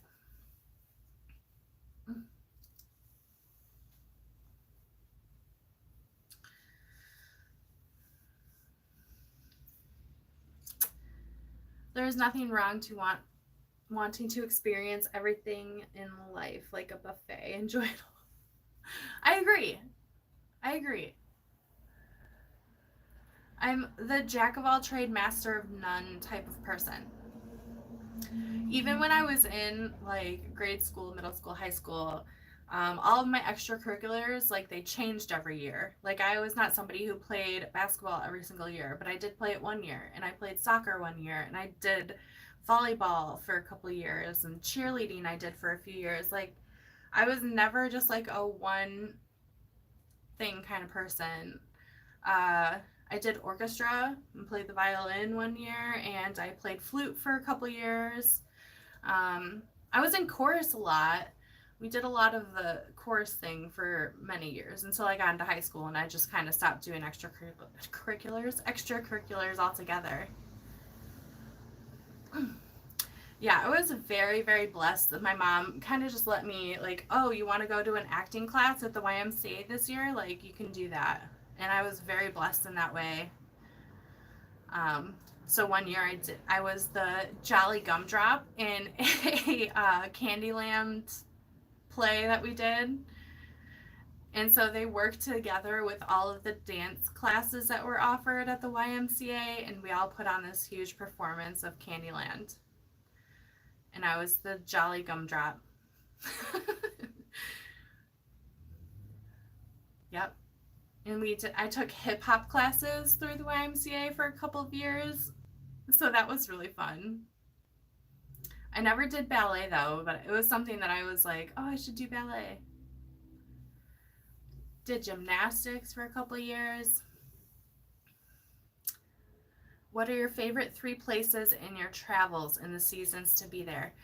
S1: There's nothing wrong to wanting to experience everything in life like a buffet. Enjoy it all. I agree. I agree. I'm the jack of all trade, master of none type of person. Even when I was in like grade school, middle school, high school, all of my extracurriculars, like they changed every year. Like I was not somebody who played basketball every single year, but I did play it one year, and I played soccer one year, and I did volleyball for a couple of years, and cheerleading I did for a few years. Like I was never just like a one thing kind of person. I did orchestra and played the violin one year, and I played flute for a couple years. I was in chorus a lot. We did a lot of the chorus thing for many years until I got into high school, and I just kind of stopped doing extracurriculars altogether. Yeah, I was very, very blessed that my mom kind of just let me, like, oh, you want to go to an acting class at the YMCA this year? Like, you can do that. And I was very blessed in that way. So one year I was the Jolly Gumdrop in a Candyland play that we did. And so they worked together with all of the dance classes that were offered at the YMCA, and we all put on this huge performance of Candyland. And I was the Jolly Gumdrop. Yep. And I took hip hop classes through the YMCA for a couple of years, so that was really fun. I never did ballet though, but it was something that I was like, oh, I should do ballet. Did gymnastics for a couple of years. What are your favorite 3 places in your travels in the seasons to be there?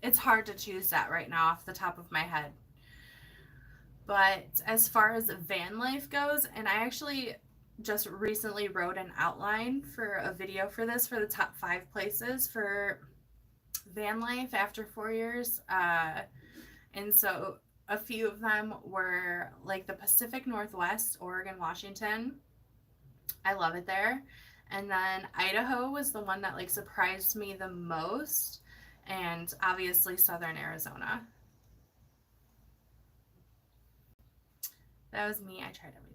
S1: It's hard to choose that right now off the top of my head. But as far as van life goes, and I actually just recently wrote an outline for a video for this, for the top 5 places for van life after 4 years. And so a few of them were like the Pacific Northwest, Oregon, Washington. I love it there. And then Idaho was the one that like surprised me the most. And obviously Southern Arizona. That was me. I tried everything.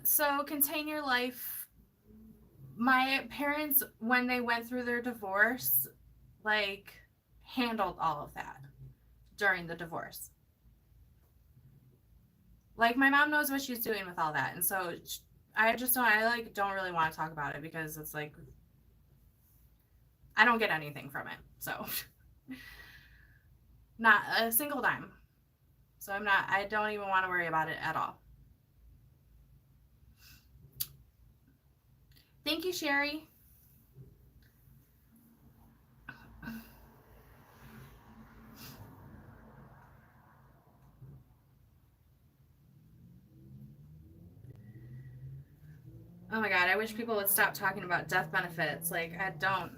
S1: So contain your life. My parents, when they went through their divorce, like handled all of that during the divorce. Like my mom knows what she's doing with all that, and so I don't really want to talk about it because it's like I don't get anything from it, so not a single dime. So I don't even want to worry about it at all. Thank you, Sherry. Oh my God, I wish people would stop talking about death benefits. Like, I don't.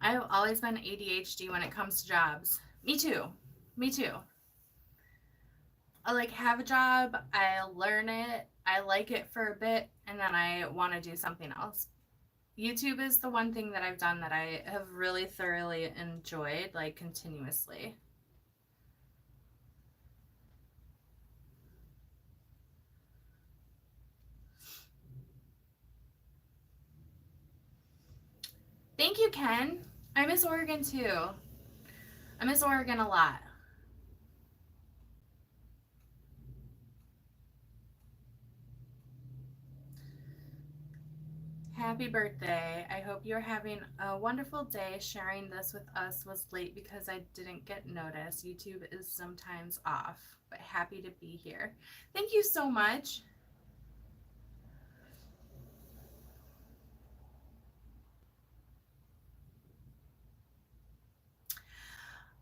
S1: I've always been ADHD when it comes to jobs. Me too. Me too. I like have a job, I learn it, I like it for a bit, and then I want to do something else. YouTube is the one thing that I've done that I have really thoroughly enjoyed, like continuously. Thank you, Ken. I miss Oregon too. I miss Oregon a lot. Happy birthday. I hope you're having a wonderful day. Sharing this with us was late because I didn't get notice. YouTube is sometimes off, but happy to be here. Thank you so much.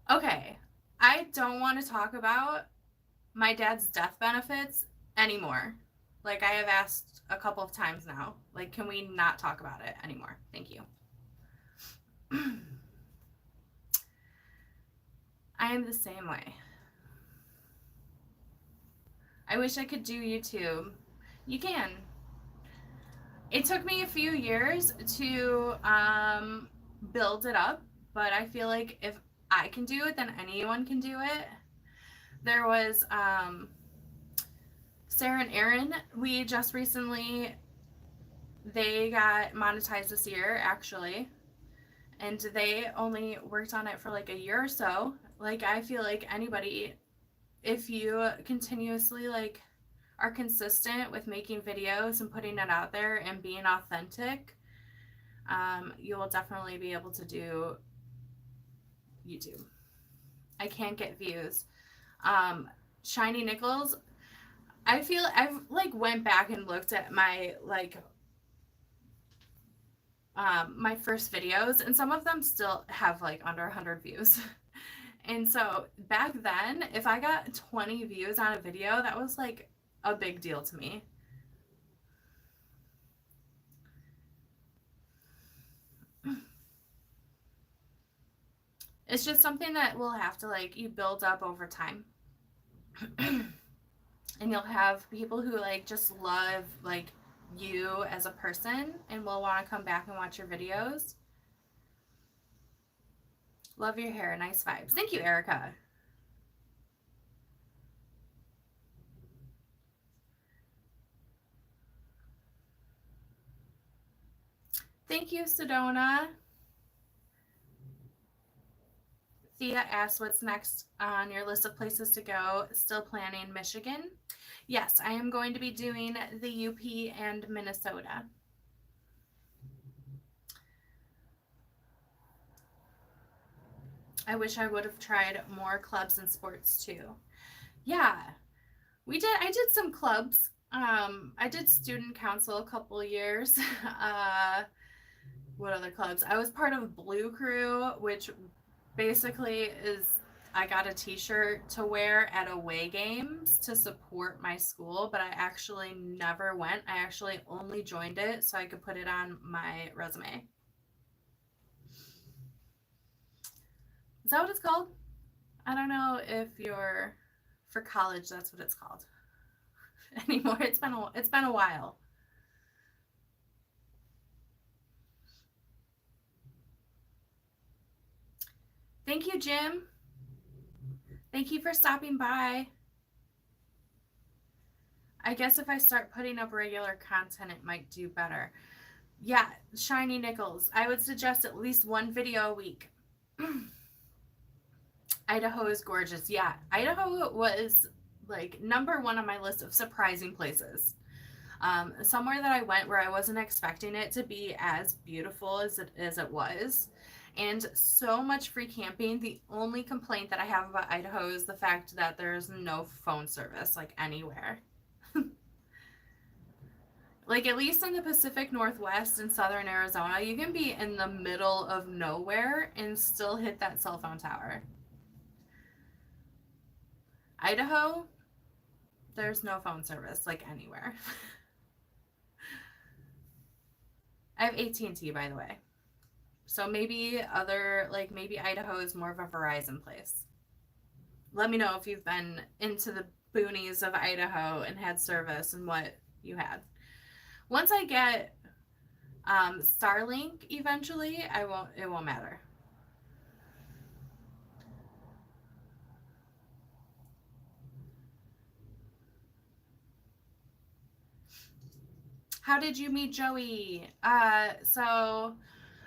S1: Okay, I don't want to talk about my dad's death benefits anymore. Like, I have asked a couple of times now. Like, can we not talk about it anymore? Thank you. I am the same way. I wish I could do YouTube. You can. It took me a few years to build it up, but I feel like if I can do it, then anyone can do it. There was Sarah and Aaron. We just recently, they got monetized this year, actually. And they only worked on it for like a year or so. Like, I feel like anybody, if you continuously like are consistent with making videos and putting it out there and being authentic, you will definitely be able to do YouTube. I can't get views. Shiny Nickels, I feel I've like went back and looked at my like my first videos, and some of them still have like under 100 views. And so back then, if I got 20 views on a video, that was like a big deal to me. It's just something that will have to like you build up over time. And you'll have people who like just love like you as a person and will want to come back and watch your videos. Love your hair. Nice vibes. Thank you, Erica. Thank you, Sedona. Thea asked what's next on your list of places to go. Still planning Michigan. Yes, I am going to be doing the UP and Minnesota. I wish I would have tried more clubs and sports too. Yeah, we did. I did some clubs. I did student council a couple years. What other clubs? I was part of Blue Crew, which basically is I got a t-shirt to wear at away games to support my school, but I actually never went. I actually only joined it so I could put it on my resume. Is that what it's called? I don't know if you're for college, that's what it's called anymore. It's been a while. Thank you, Jim. Thank you for stopping by. I guess if I start putting up regular content, it might do better. Yeah, Shiny Nickels. I would suggest at least one video a week. Idaho is gorgeous. Yeah, Idaho was like #1 on my list of surprising places. Somewhere that I went where I wasn't expecting it to be as beautiful as it was. And so much free camping. The only complaint that I have about Idaho is the fact that there's no phone service like anywhere. Like, at least in the Pacific Northwest and southern Arizona, you can be in the middle of nowhere and still hit that cell phone tower. Idaho, there's no phone service, like, anywhere. I have AT&T, by the way. So maybe maybe Idaho is more of a Verizon place. Let me know if you've been into the boonies of Idaho and had service and what you had. Once I get Starlink eventually, it won't matter. How did you meet Joey? So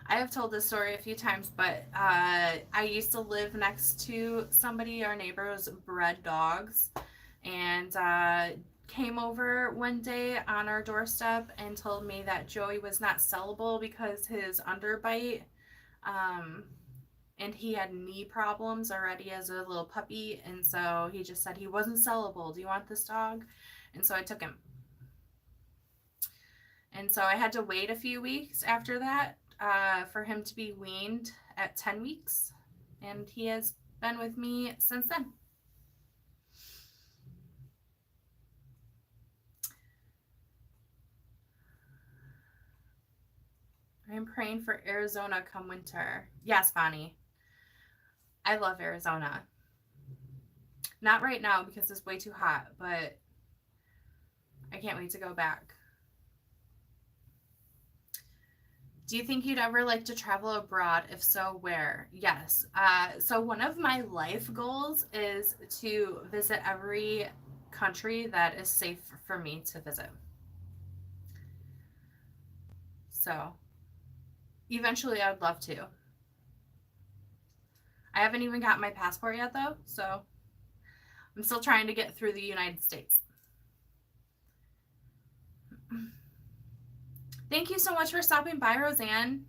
S1: I have told this story a few times, but I used to live next to somebody. Our neighbors bred dogs, and came over one day on our doorstep and told me that Joey was not sellable because his underbite, and he had knee problems already as a little puppy, and so he just said he wasn't sellable. Do you want this dog? And so I took him. And so I had to wait a few weeks after that for him to be weaned at 10 weeks. And he has been with me since then. I'm praying for Arizona come winter. Yes, Bonnie. I love Arizona. Not right now because it's way too hot, but I can't wait to go back. Do you think you'd ever like to travel abroad? If so, where? Yes. So one of my life goals is to visit every country that is safe for me to visit. So eventually I would love to. I haven't even got my passport yet though, so I'm still trying to get through the United States. Thank you so much for stopping by, Roseanne.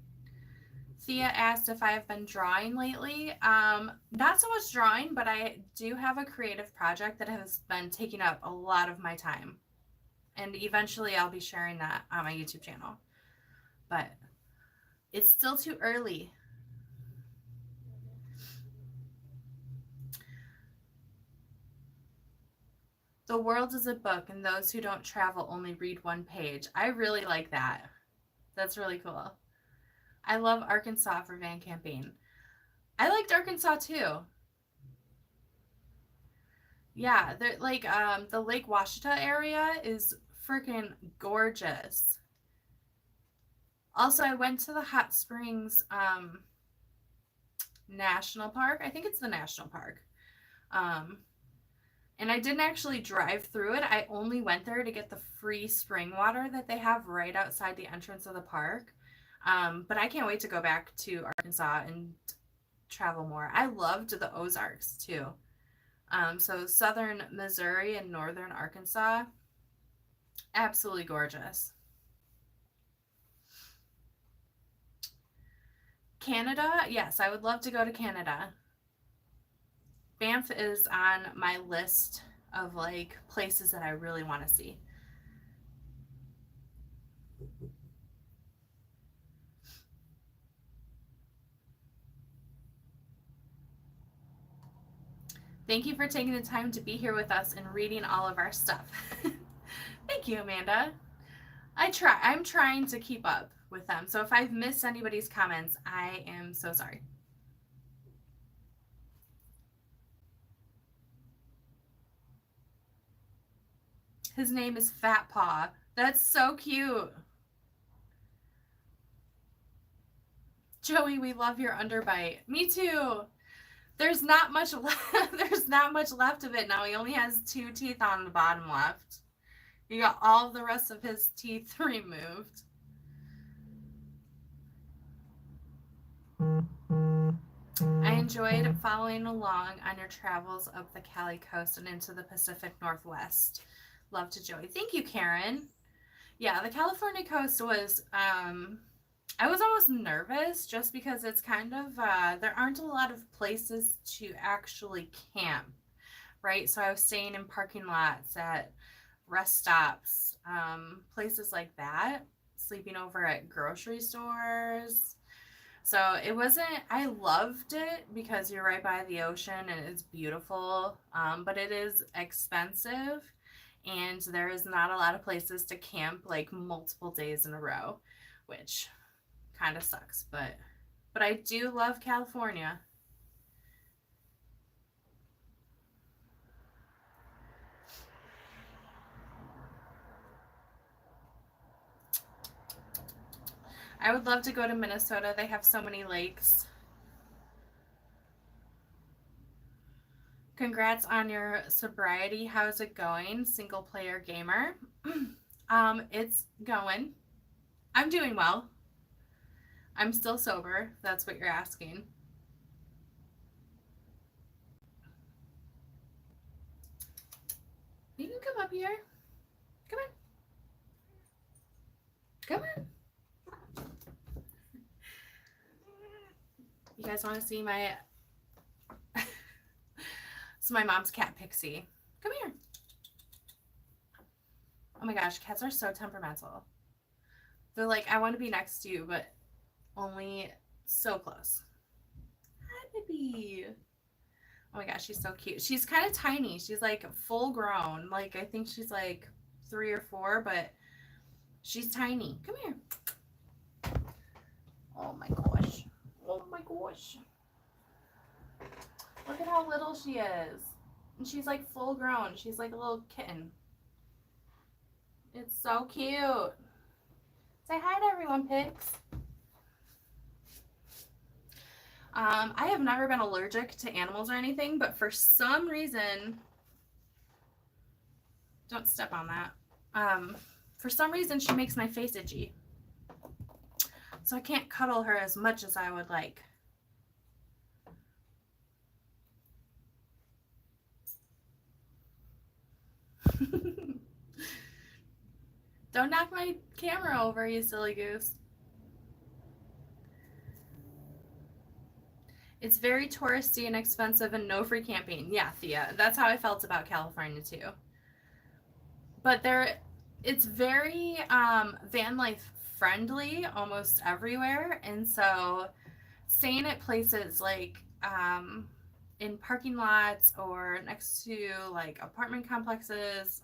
S1: Thea asked if I have been drawing lately. Not so much drawing, but I do have a creative project that has been taking up a lot of my time. And eventually I'll be sharing that on my YouTube channel. But it's still too early. The world is a book, and those who don't travel only read one page. I really like that. That's really cool. I love Arkansas for van camping. I liked Arkansas too. Yeah, like the Lake Washita area is freaking gorgeous. Also, I went to the Hot Springs National Park. I think it's the National Park. And I didn't actually drive through it. I only went there to get the free spring water that they have right outside the entrance of the park. But I can't wait to go back to Arkansas and travel more. I loved the Ozarks too. So southern Missouri and northern Arkansas, absolutely gorgeous. Canada, yes, I would love to go to Canada. Banff is on my list of like places that I really want to see. Thank you for taking the time to be here with us and reading all of our stuff. Thank you, Amanda. I'm trying to keep up with them. So if I've missed anybody's comments, I am so sorry. His name is Fat Paw. That's so cute. Joey, we love your underbite. Me too. There's not much there's not much left of it now. He only has 2 teeth on the bottom left. He got all the rest of his teeth removed. I enjoyed following along on your travels up the Cali coast and into the Pacific Northwest. Love to Joey. Thank you, Karen. Yeah, the California coast was, I was almost nervous just because it's kind of, there aren't a lot of places to actually camp, right? So I was staying in parking lots at rest stops, places like that, sleeping over at grocery stores. So it wasn't, I loved it because you're right by the ocean and it's beautiful, but it is expensive and there is not a lot of places to camp like multiple days in a row, which kind of sucks, but I do love California. I would love to go to Minnesota. They have so many lakes. Congrats on your sobriety. How's it going, single player gamer? It's going. I'm doing well. I'm still sober, if that's what you're asking. You can come up here. Come on. Come on. You guys want to see my... So my mom's cat, Pixie. Come here. Oh my gosh, cats are so temperamental. They're like, I want to be next to you, but only so close. Hi, baby. Oh my gosh, she's so cute. She's kind of tiny. She's like full grown. Like, I think she's like 3 or 4, but she's tiny. Come here. Oh my gosh. Oh my gosh. Look at how little she is. And she's like full grown. She's like a little kitten. It's so cute. Say hi to everyone, Pix. I have never been allergic to animals or anything, but for some reason, don't step on that. For some reason, she makes my face itchy. So I can't cuddle her as much as I would like. Don't knock my camera over, you silly goose. It's very touristy and expensive and no free camping. Yeah, Thea, that's how I felt about California too. But it's very van life friendly almost everywhere, and so staying at places like in parking lots or next to like apartment complexes,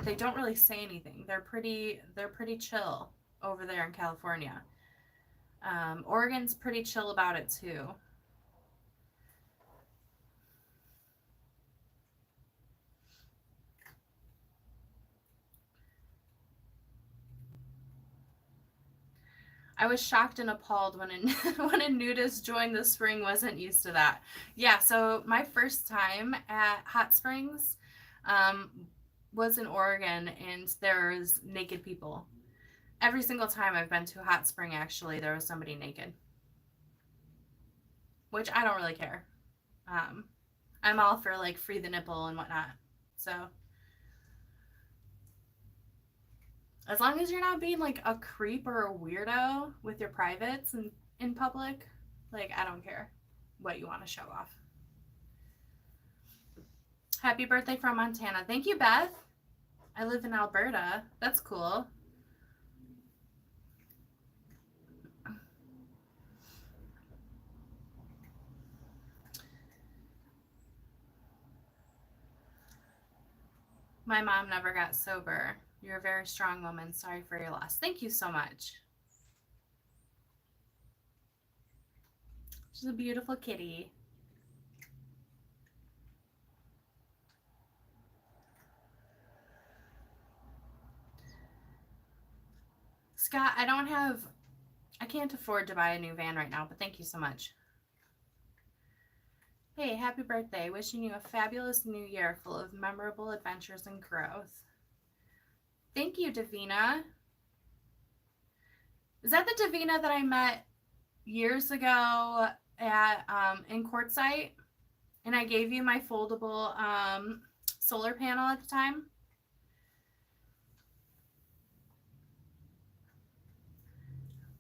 S1: they don't really say anything. They're pretty chill over there in California. Oregon's pretty chill about it too. I was shocked and appalled when when a nudist joined the spring. Wasn't used to that. Yeah, so my first time at hot springs um, was in Oregon, and there's naked people. Every single time I've been to a hot spring, actually, there was somebody naked, which I don't really care. Um, I'm all for like free the nipple and whatnot. So as long as you're not being like a creep or a weirdo with your privates and in public, like I don't care what you want to show off. Happy birthday from Montana. Thank you, Beth. I live in Alberta. That's cool. My mom never got sober. You're a very strong woman. Sorry for your loss. Thank you so much. She's a beautiful kitty. Scott, I can't afford to buy a new van right now, but thank you so much. Hey, happy birthday. Wishing you a fabulous new year full of memorable adventures and growth. Thank you, Davina. Is that the Davina that I met years ago at in Quartzsite? And I gave you my foldable solar panel at the time?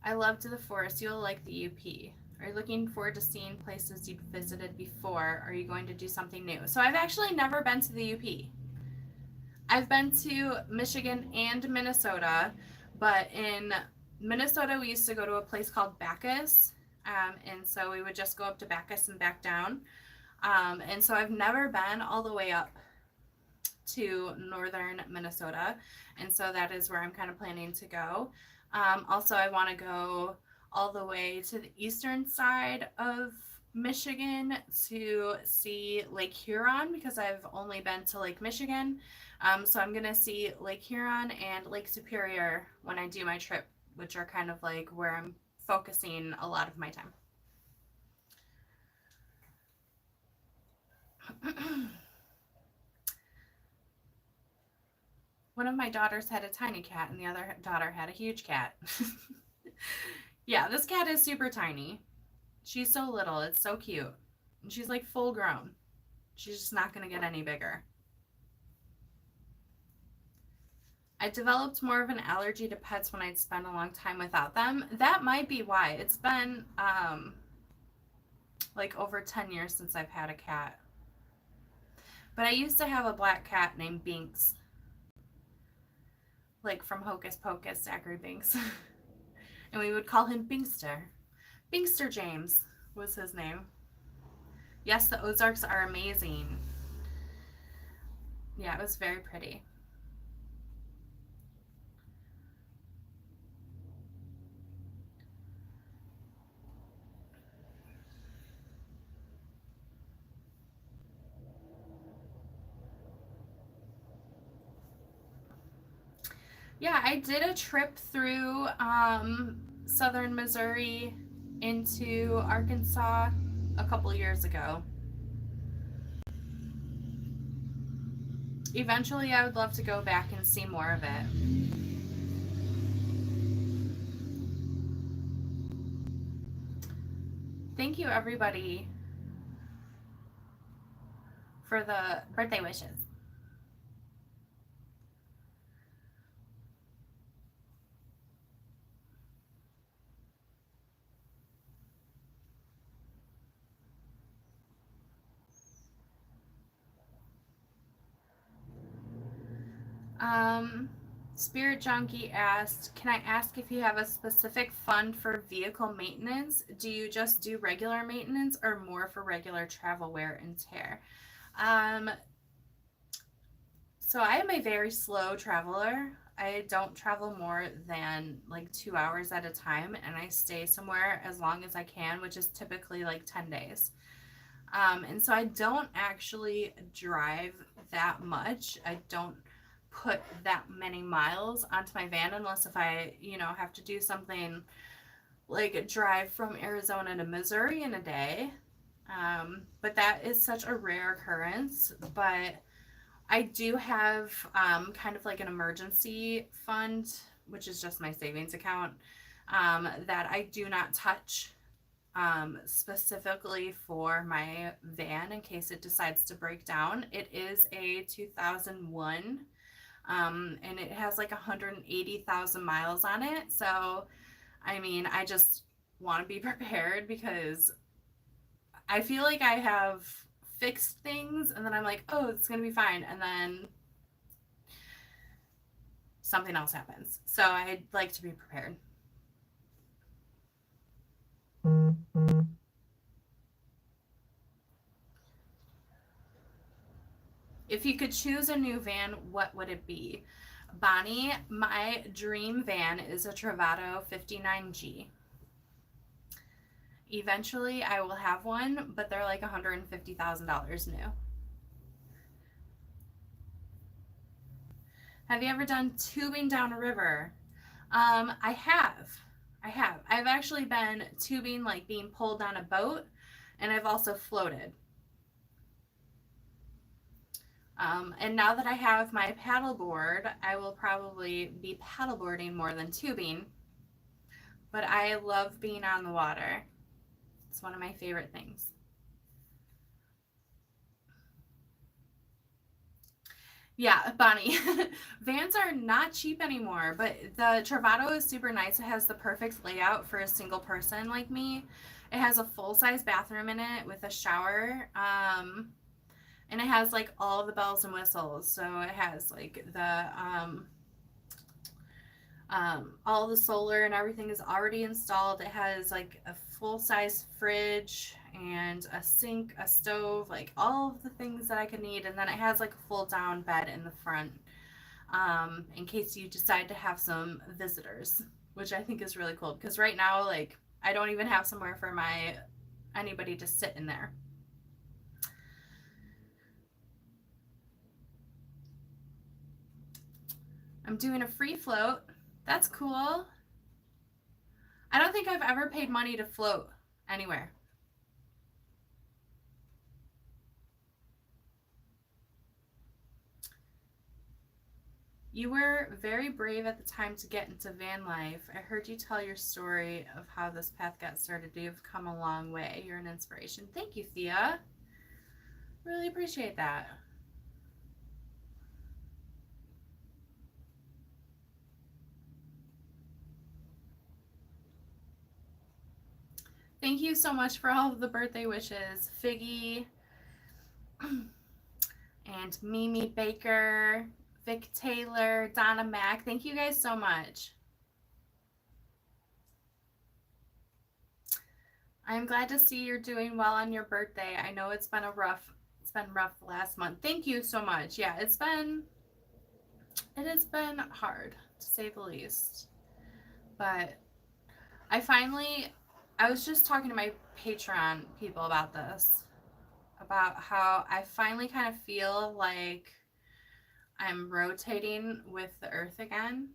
S1: I loved the forest. You'll like the UP. Are you looking forward to seeing places you've visited before? Or are you going to do something new? So I've actually never been to the UP. I've been to Michigan and Minnesota, but in Minnesota we used to go to a place called Bacchus, and so we would just go up to Bacchus and back down. And so I've never been all the way up to northern Minnesota, and so that is where I'm kind of planning to go. Also, I want to go all the way to the eastern side of Michigan to see Lake Huron because I've only been to Lake Michigan. So I'm going to see Lake Huron and Lake Superior when I do my trip, which are kind of like where I'm focusing a lot of my time. One of my daughters had a tiny cat and the other daughter had a huge cat. Yeah, this cat is super tiny. She's so little. It's so cute. And she's like full grown. She's just not going to get any bigger. I developed more of an allergy to pets when I'd spend a long time without them. That might be why. It's been like over 10 years since I've had a cat. But I used to have a black cat named Binks. Like from Hocus Pocus, Zachary Binks. And we would call him Binkster. Binkster James was his name. Yes, the Ozarks are amazing. Yeah, it was very pretty. Yeah, I did a trip through southern Missouri into Arkansas a couple years ago. Eventually, I would love to go back and see more of it. Thank you, everybody, for the birthday wishes. Spirit Junkie asked, can I ask if you have a specific fund for vehicle maintenance? Do you just do regular maintenance or more for regular travel wear and tear? So I am a very slow traveler. I don't travel more than like 2 hours at a time, and I stay somewhere as long as I can, which is typically like 10 days. And so I don't actually drive that much. I don't put that many miles onto my van unless if I, have to do something like drive from Arizona to Missouri in a day. But that is such a rare occurrence. But I do have kind of like an emergency fund, which is just my savings account, that I do not touch specifically for my van in case it decides to break down. It is a 2001 and it has like 180,000 miles on it. So, I mean, I just want to be prepared because I feel like I have fixed things and then I'm like, oh, it's going to be fine. And then something else happens. So I'd like to be prepared. If you could choose a new van, what would it be? Bonnie, my dream van is a Travato 59G. Eventually, I will have one, but they're like $150,000 new. Have you ever done tubing down a river? I have. I've actually been tubing, like being pulled on a boat, and I've also floated. And now that I have my paddleboard, I will probably be paddleboarding more than tubing. But I love being on the water. It's one of my favorite things. Yeah, Bonnie. Vans are not cheap anymore, but the Travato is super nice. It has the perfect layout for a single person like me. It has a full-size bathroom in it with a shower. And it has like all the bells and whistles. So it has like the all the solar and everything is already installed. It has like a full-size fridge and a sink, a stove, like all of the things that I could need. And then it has like a full down bed in the front, in case you decide to have some visitors, which I think is really cool because right now, like, I don't even have somewhere for anybody to sit in there. I'm doing a free float. That's cool. I don't think I've ever paid money to float anywhere. You were very brave at the time to get into van life. I heard you tell your story of how this path got started. You've come a long way. You're an inspiration. Thank you, Thea. Really appreciate that. Thank you so much for all of the birthday wishes. Figgy and Mimi Baker, Vic Taylor, Donna Mack. Thank you guys so much. I'm glad to see you're doing well on your birthday. I know it's been rough the last month. Thank you so much. Yeah, it has been hard to say the least. But I was just talking to my Patreon people about this, about how I finally kind of feel like I'm rotating with the earth again.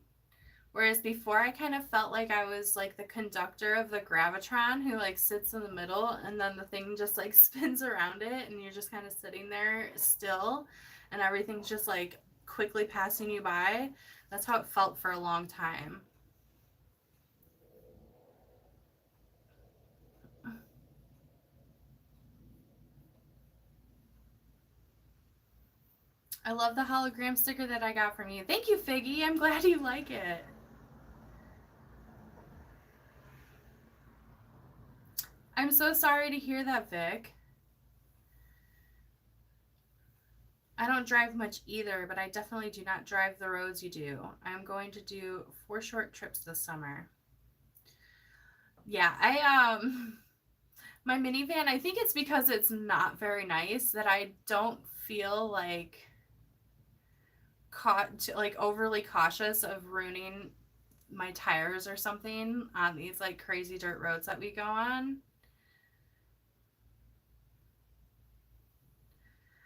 S1: Whereas before I kind of felt like I was like the conductor of the gravitron who like sits in the middle and then the thing just like spins around it and you're just kind of sitting there still and everything's just like quickly passing you by. That's how it felt for a long time. I love the hologram sticker that I got from you. Thank you, Figgy. I'm glad you like it. I'm so sorry to hear that, Vic. I don't drive much either, but I definitely do not drive the roads you do. I'm going to do 4 short trips this summer. Yeah, my minivan, I think it's because it's not very nice that I don't feel like overly cautious of ruining my tires or something on these like crazy dirt roads that we go on.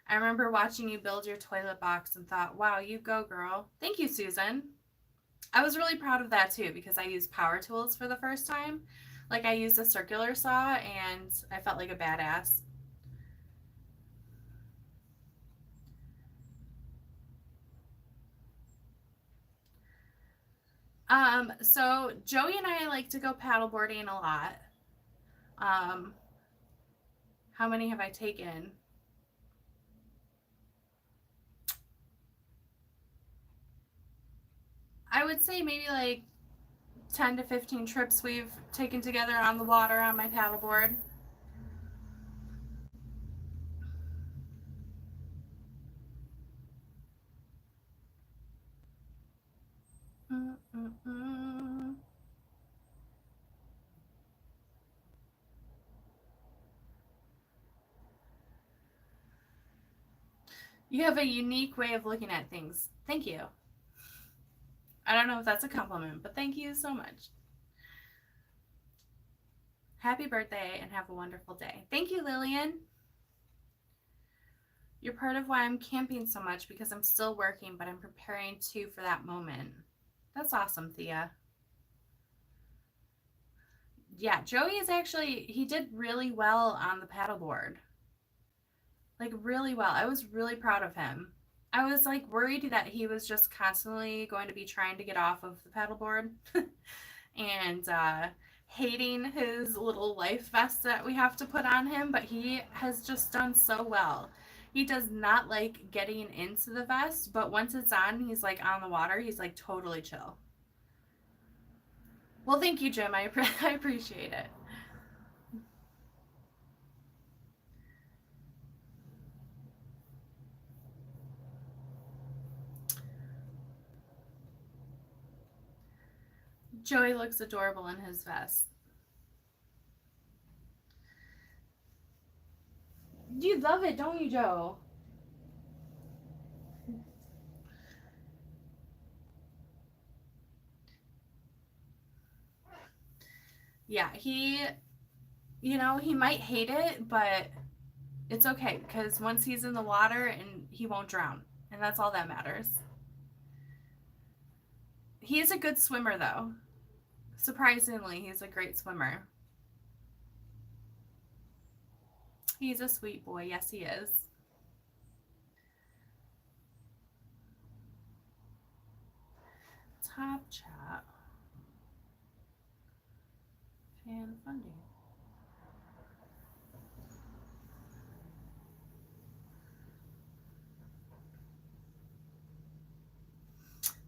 S1: I remember watching you build your toilet box and thought, wow, you go, girl. Thank you, Susan. I was really proud of that too because I used power tools for the first time. Like I used a circular saw and I felt like a badass. So Joey and I like to go paddleboarding a lot. Um, how many have I taken? I would say maybe like 10 to 15 trips we've taken together on the water on my paddleboard. Mm-mm-mm. You have a unique way of looking at things. Thank you. I don't know if that's a compliment, but thank you so much. Happy birthday and have a wonderful day. Thank you, Lillian. You're part of why I'm camping so much because I'm still working, but I'm preparing too for that moment. That's awesome, Thea. Yeah, Joey he did really well on the paddleboard. Like, really well. I was really proud of him. I was like worried that he was just constantly going to be trying to get off of the paddleboard and hating his little life vest that we have to put on him, but he has just done so well. He does not like getting into the vest, but once it's on, he's like on the water, he's like totally chill. Well, thank you, Jim. I appreciate it. Joey looks adorable in his vest. You love it, don't you, Joe? Yeah, he might hate it, but it's okay because once he's in the water and he won't drown, and that's all that matters. He is a good swimmer, though. Surprisingly, he's a great swimmer. He's a sweet boy. Yes, he is. Top chat. Fan funding.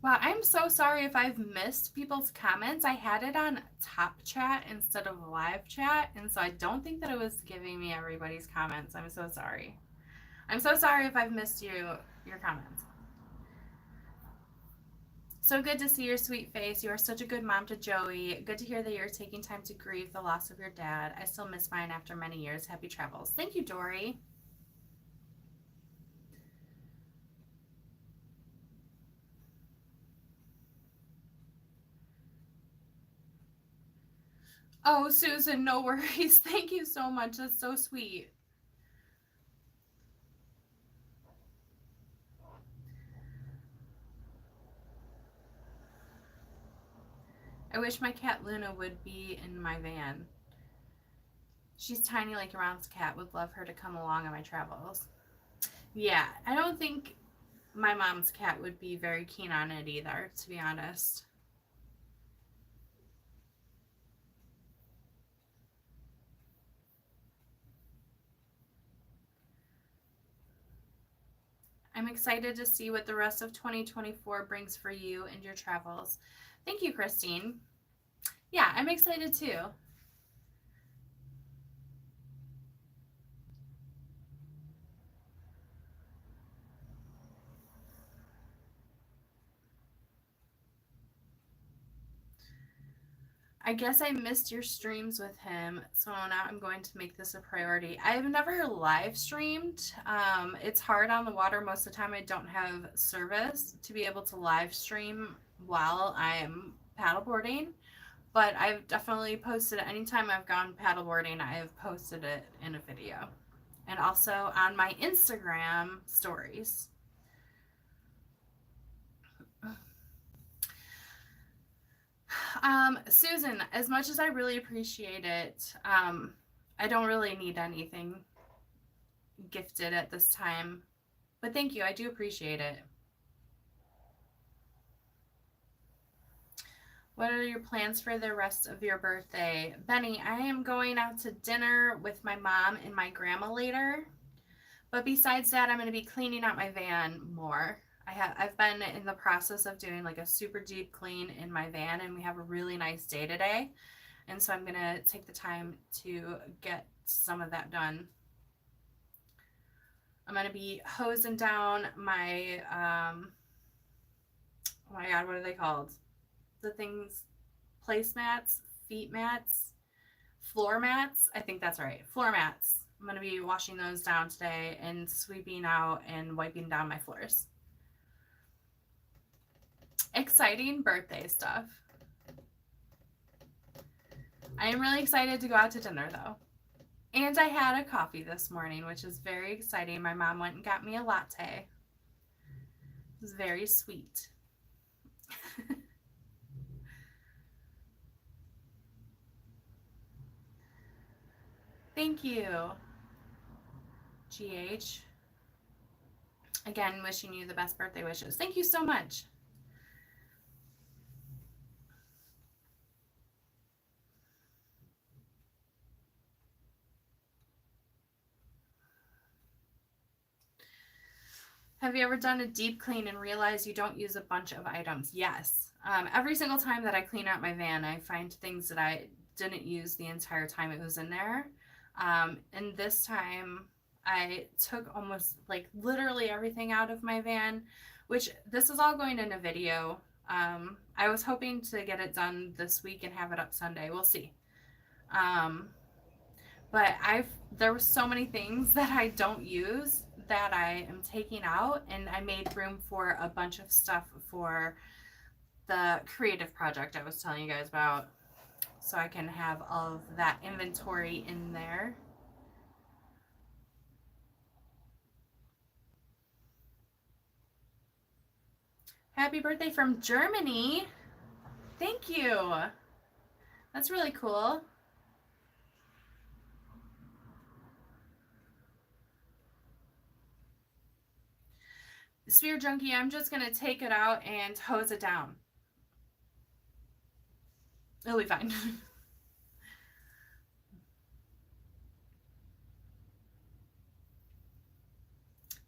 S1: Wow, I'm so sorry if I've missed people's comments. I had it on top chat instead of live chat, and so I don't think that it was giving me everybody's comments. I'm so sorry. I'm so sorry if I've missed your comments. So good to see your sweet face. You are such a good mom to Joey. Good to hear that you're taking time to grieve the loss of your dad. I still miss mine after many years. Happy travels. Thank you, Dory. Oh, Susan, no worries. Thank you so much. That's so sweet. I wish my cat Luna would be in my van. She's tiny like your mom's cat. Would love her to come along on my travels. Yeah, I don't think my mom's cat would be very keen on it either, to be honest. I'm excited to see what the rest of 2024 brings for you and your travels. Thank you, Christine. Yeah, I'm excited too. I guess I missed your streams with him, so now I'm going to make this a priority. I've never live streamed. It's hard on the water. Most of the time, I don't have service to be able to live stream while I'm paddleboarding. But I've definitely posted it. Anytime I've gone paddleboarding, I have posted it in a video. And also on my Instagram stories. Susan, as much as I really appreciate it, I don't really need anything gifted at this time. But thank you. I do appreciate it. What are your plans for the rest of your birthday? Benny, I am going out to dinner with my mom and my grandma later. But besides that, I'm going to be cleaning out my van more. I've been in the process of doing like a super deep clean in my van, and we have a really nice day today. And so I'm going to take the time to get some of that done. I'm going to be hosing down my, oh my God, what are they called? The things, placemats, feet mats, floor mats. I think that's right. Floor mats. I'm going to be washing those down today and sweeping out and wiping down my floors. Exciting birthday stuff. I am really excited to go out to dinner though. And I had a coffee this morning, which is very exciting. My mom went and got me a latte. It was very sweet. Thank you, GH. Again, wishing you the best birthday wishes. Thank you so much. Have you ever done a deep clean and realized you don't use a bunch of items? Yes. Every single time that I clean out my van, I find things that I didn't use the entire time it was in there. And this time I took almost like literally everything out of my van, which this is all going in a video. I was hoping to get it done this week and have it up Sunday. We'll see. Um, but there were so many things that I don't use that I am taking out, and I made room for a bunch of stuff for the creative project I was telling you guys about, so I can have all of that inventory in there. Happy birthday from Germany. Thank you. That's really cool. Sphere Junkie, I'm just going to take it out and hose it down. It'll be fine.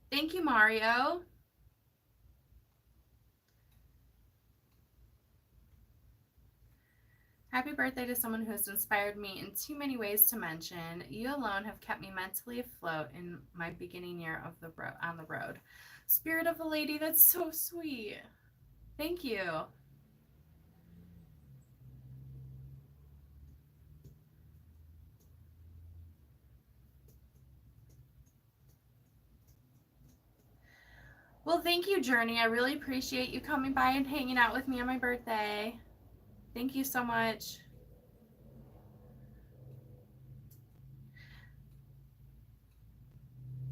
S1: Thank you, Mario. Happy birthday to someone who has inspired me in too many ways to mention. You alone have kept me mentally afloat in my beginning year of on the road. Spirit of a lady, that's so sweet. Thank you. Well, thank you, Journey. I really appreciate you coming by and hanging out with me on my birthday. Thank you so much.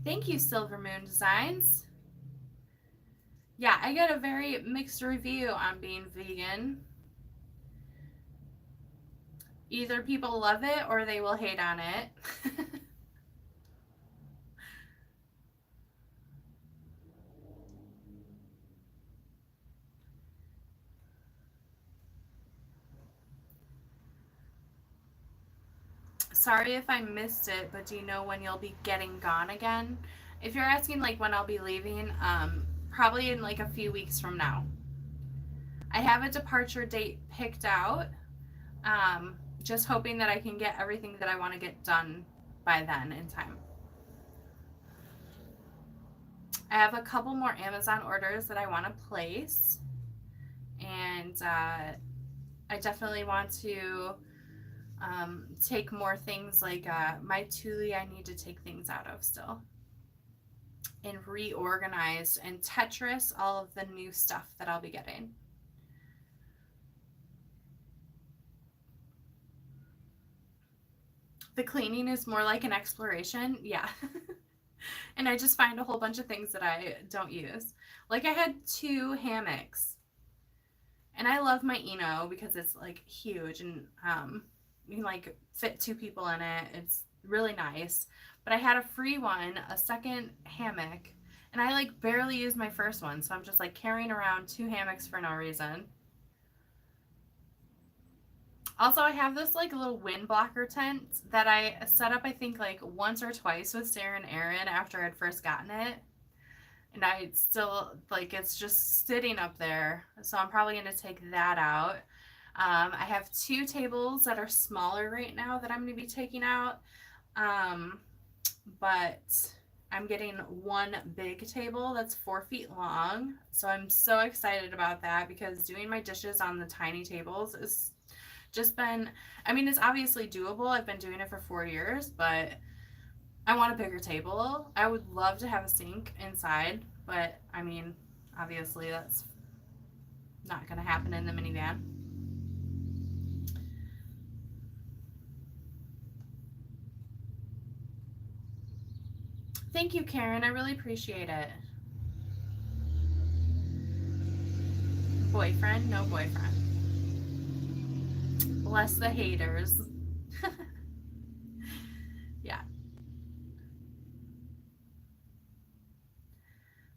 S1: Thank you, Silver Moon Designs. Yeah, I got a very mixed review on being vegan. Either people love it or they will hate on it. Sorry if I missed it, but do you know when you'll be getting gone again? If you're asking like when I'll be leaving, probably in like a few weeks from now. I have a departure date picked out. Just hoping that I can get everything that I want to get done by then in time. I have a couple more Amazon orders that I want to place, and I definitely want to take more things like my Thule. I need to take things out of still and reorganize and Tetris all of the new stuff that I'll be getting. The cleaning is more like an exploration. Yeah. And I just find a whole bunch of things that I don't use. Like I had 2 hammocks. And I love my Eno because it's like huge and you can like fit 2 people in it. It's really nice. But I had a free one, a second hammock, and I like barely used my first one. So I'm just like carrying around 2 hammocks for no reason. Also, I have this like little wind blocker tent that I set up, I think like once or twice with Sarah and Aaron after I'd first gotten it. And I still like it's just sitting up there. So I'm probably going to take that out. I have 2 tables that are smaller right now that I'm going to be taking out. But I'm getting 1 big table that's 4 feet long. So I'm so excited about that because doing my dishes on the tiny tables is just been, I mean, it's obviously doable. I've been doing it for 4 years, but I want a bigger table. I would love to have a sink inside, but I mean, obviously that's not going to happen in the minivan. Thank you, Karen. I really appreciate it. Boyfriend? No boyfriend. Bless the haters. Yeah.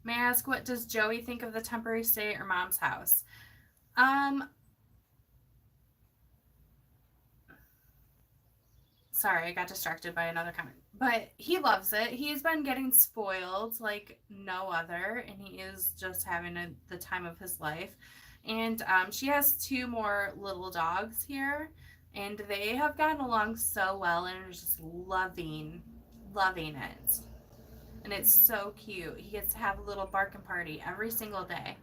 S1: May I ask, what does Joey think of the temporary stay at your mom's house? Sorry, I got distracted by another comment. But he loves it. He's been getting spoiled like no other, and he is just having the time of his life. And she has 2 more little dogs here, and they have gotten along so well and are just loving it. And it's so cute. He gets to have a little barking party every single day.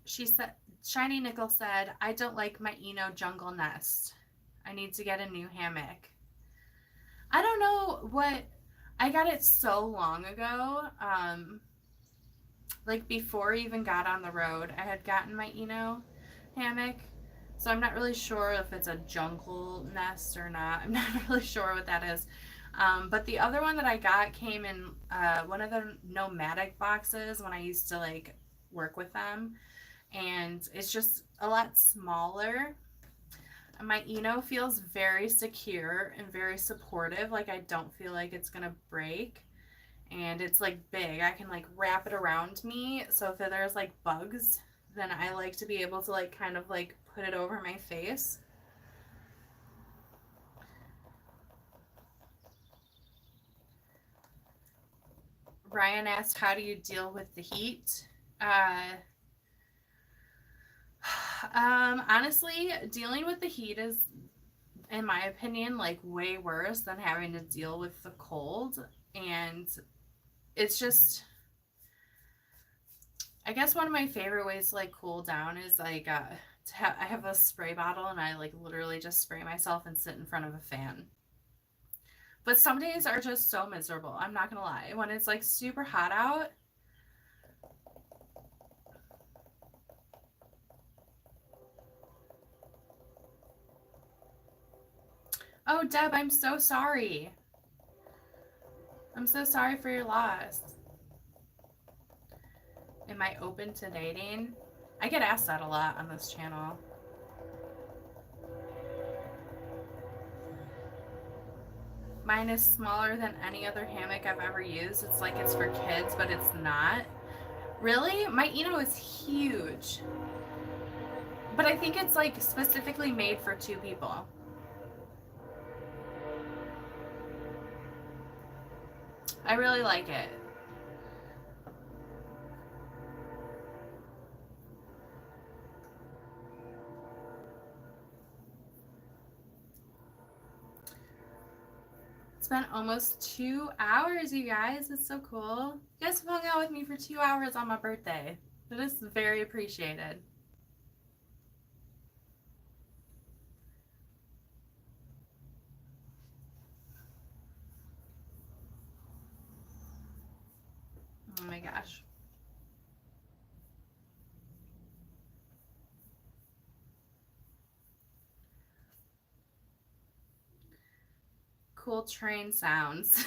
S1: She said, Shiny Nickel said, I don't like my Eno jungle nest. I need to get a new hammock. I don't know what, I got it so long ago. Like before I even got on the road, I had gotten my Eno hammock. So I'm not really sure if it's a jungle nest or not. I'm not really sure what that is. But the other one that I got came in one of the nomadic boxes when I used to like work with them. And it's just a lot smaller. My Eno feels very secure and very supportive. Like I don't feel like it's gonna break. And it's like big. I can like wrap it around me. So if there's like bugs, then I like to be able to like kind of like put it over my face. Ryan asked, how do you deal with the heat? Honestly, dealing with the heat is, in my opinion, like way worse than having to deal with the cold. And it's just, I guess one of my favorite ways to like cool down is like I have a spray bottle and I like literally just spray myself and sit in front of a fan. But some days are just so miserable. I'm not gonna lie. When it's like super hot out. Oh, Deb, I'm so sorry. I'm so sorry for your loss. Am I open to dating? I get asked that a lot on this channel. Mine is smaller than any other hammock I've ever used. It's like it's for kids, but it's not. Really? My Eno is huge. But I think it's like specifically made for 2 people. I really like it. It's been almost 2 hours, you guys. It's so cool. You guys have hung out with me for 2 hours on my birthday. That is very appreciated. Oh my gosh. Cool train sounds.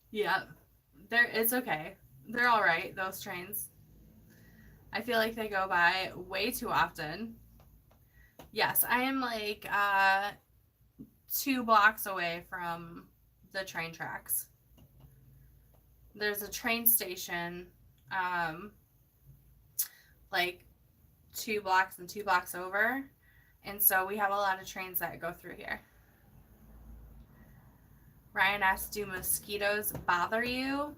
S1: Yep. It's okay. They're all right, those trains. I feel like they go by way too often. Yes, I am like 2 blocks away from the train tracks. There's a train station like 2 blocks and 2 blocks over. And so we have a lot of trains that go through here. Ryan asked, do mosquitoes bother you?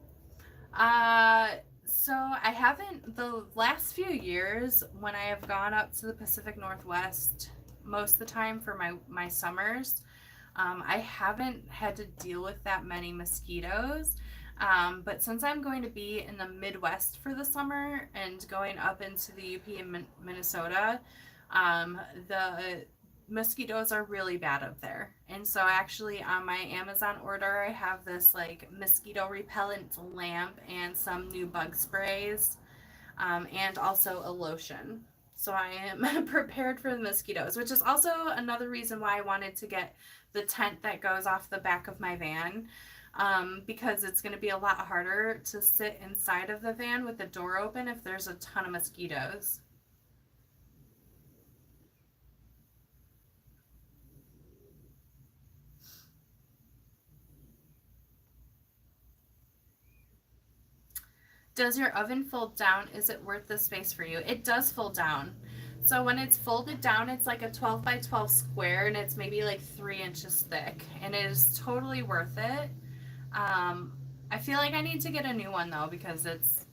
S1: So I haven't, the last few years when I have gone up to the Pacific Northwest most of the time for my summers, I haven't had to deal with that many mosquitoes. But since I'm going to be in the Midwest for the summer and going up into the UP in Minnesota, the mosquitoes are really bad up there. And so actually on my Amazon order, I have this like mosquito repellent lamp and some new bug sprays, and also a lotion. So I am prepared for the mosquitoes, which is also another reason why I wanted to get the tent that goes off the back of my van, because it's going to be a lot harder to sit inside of the van with the door open if there's a ton of mosquitoes. Does your oven fold down? Is it worth the space for you? It does fold down. So when it's folded down, it's like a 12 by 12 square and it's maybe like 3 inches thick, and it is totally worth it. I feel like I need to get a new one though, because it's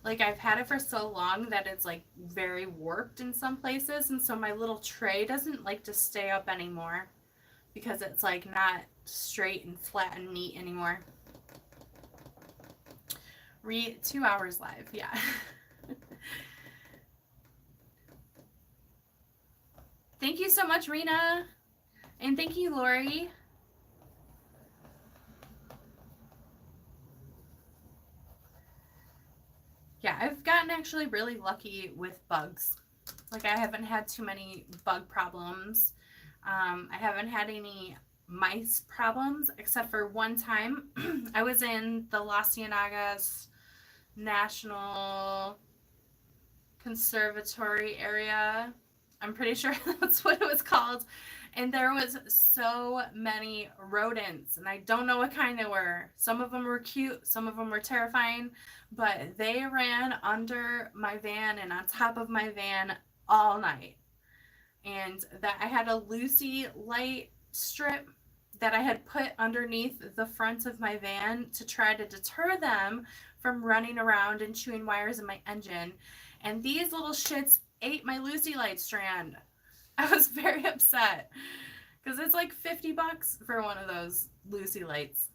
S1: like I've had it for so long that it's like very warped in some places, and so my little tray doesn't like to stay up anymore because it's like not straight and flat and neat anymore. 2 hours live, yeah. Thank you so much, Rena. And thank you, Lori. Yeah, I've gotten actually really lucky with bugs. Like, I haven't had too many bug problems. I haven't had any mice problems, except for one time. I was in the Las Ciénagas National Conservatory area. I'm pretty sure that's what it was called. And there was so many rodents, and I don't know what kind they were. Some of them were cute, some of them were terrifying, but they ran under my van and on top of my van all night. And that I had a Luci light strip that I had put underneath the front of my van to try to deter them from running around and chewing wires in my engine. And these little shits ate my Luci light strand. I was very upset because it's like $50 for one of those Luci lights.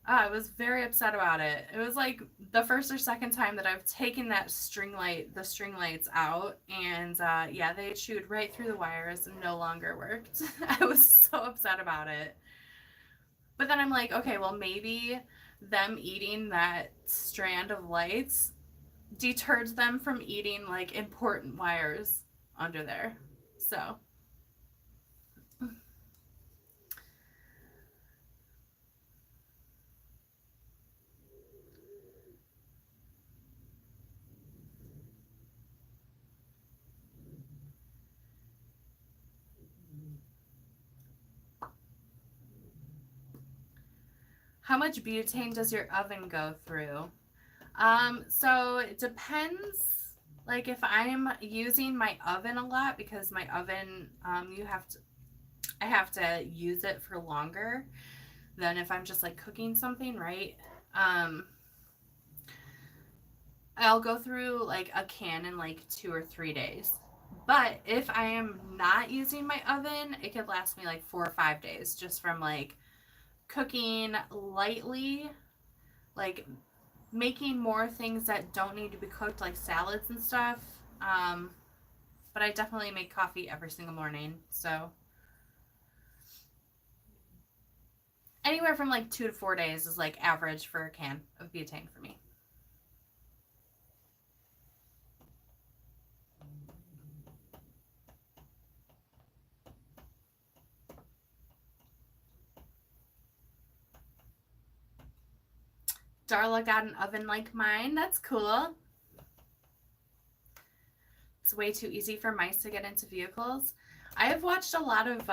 S1: I was very upset about it. It was like the first or second time that I've taken that the string lights out, and yeah, they chewed right through the wires and no longer worked. I was so upset about it. But then I'm like, okay, well, maybe them eating that strand of lights deterred them from eating like important wires under there. So how much butane does your oven go through? So it depends. Like if I'm using my oven a lot, because my oven, I have to use it for longer than if I'm just like cooking something, right? I'll go through like a can in like 2 or 3 days. But if I am not using my oven, it could last me like 4 or 5 days just from like cooking lightly, like making more things that don't need to be cooked, like salads and stuff. But I definitely make coffee every single morning. So anywhere from like 2 to 4 days is like average for a can of butane for me. Darla got an oven like mine. That's cool. It's way too easy for mice to get into vehicles. I have watched a lot of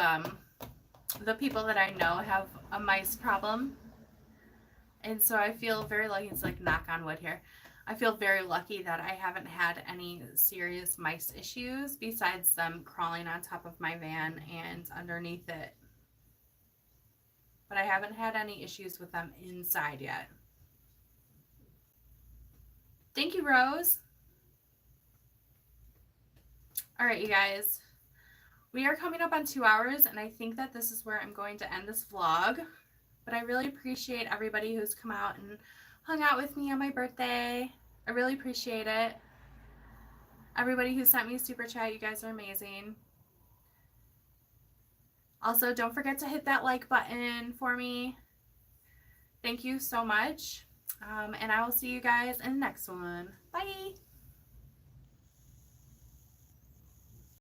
S1: the people that I know have a mice problem. And so I feel very lucky. It's like knock on wood here. I feel very lucky that I haven't had any serious mice issues besides them crawling on top of my van and underneath it. But I haven't had any issues with them inside yet. Thank you, Rose. All right, you guys. We are coming up on 2 hours, and I think that this is where I'm going to end this vlog. But I really appreciate everybody who's come out and hung out with me on my birthday. I really appreciate it. Everybody who sent me a super chat, you guys are amazing. Also, don't forget to hit that like button for me. Thank you so much. And I will see you guys in the next one. Bye.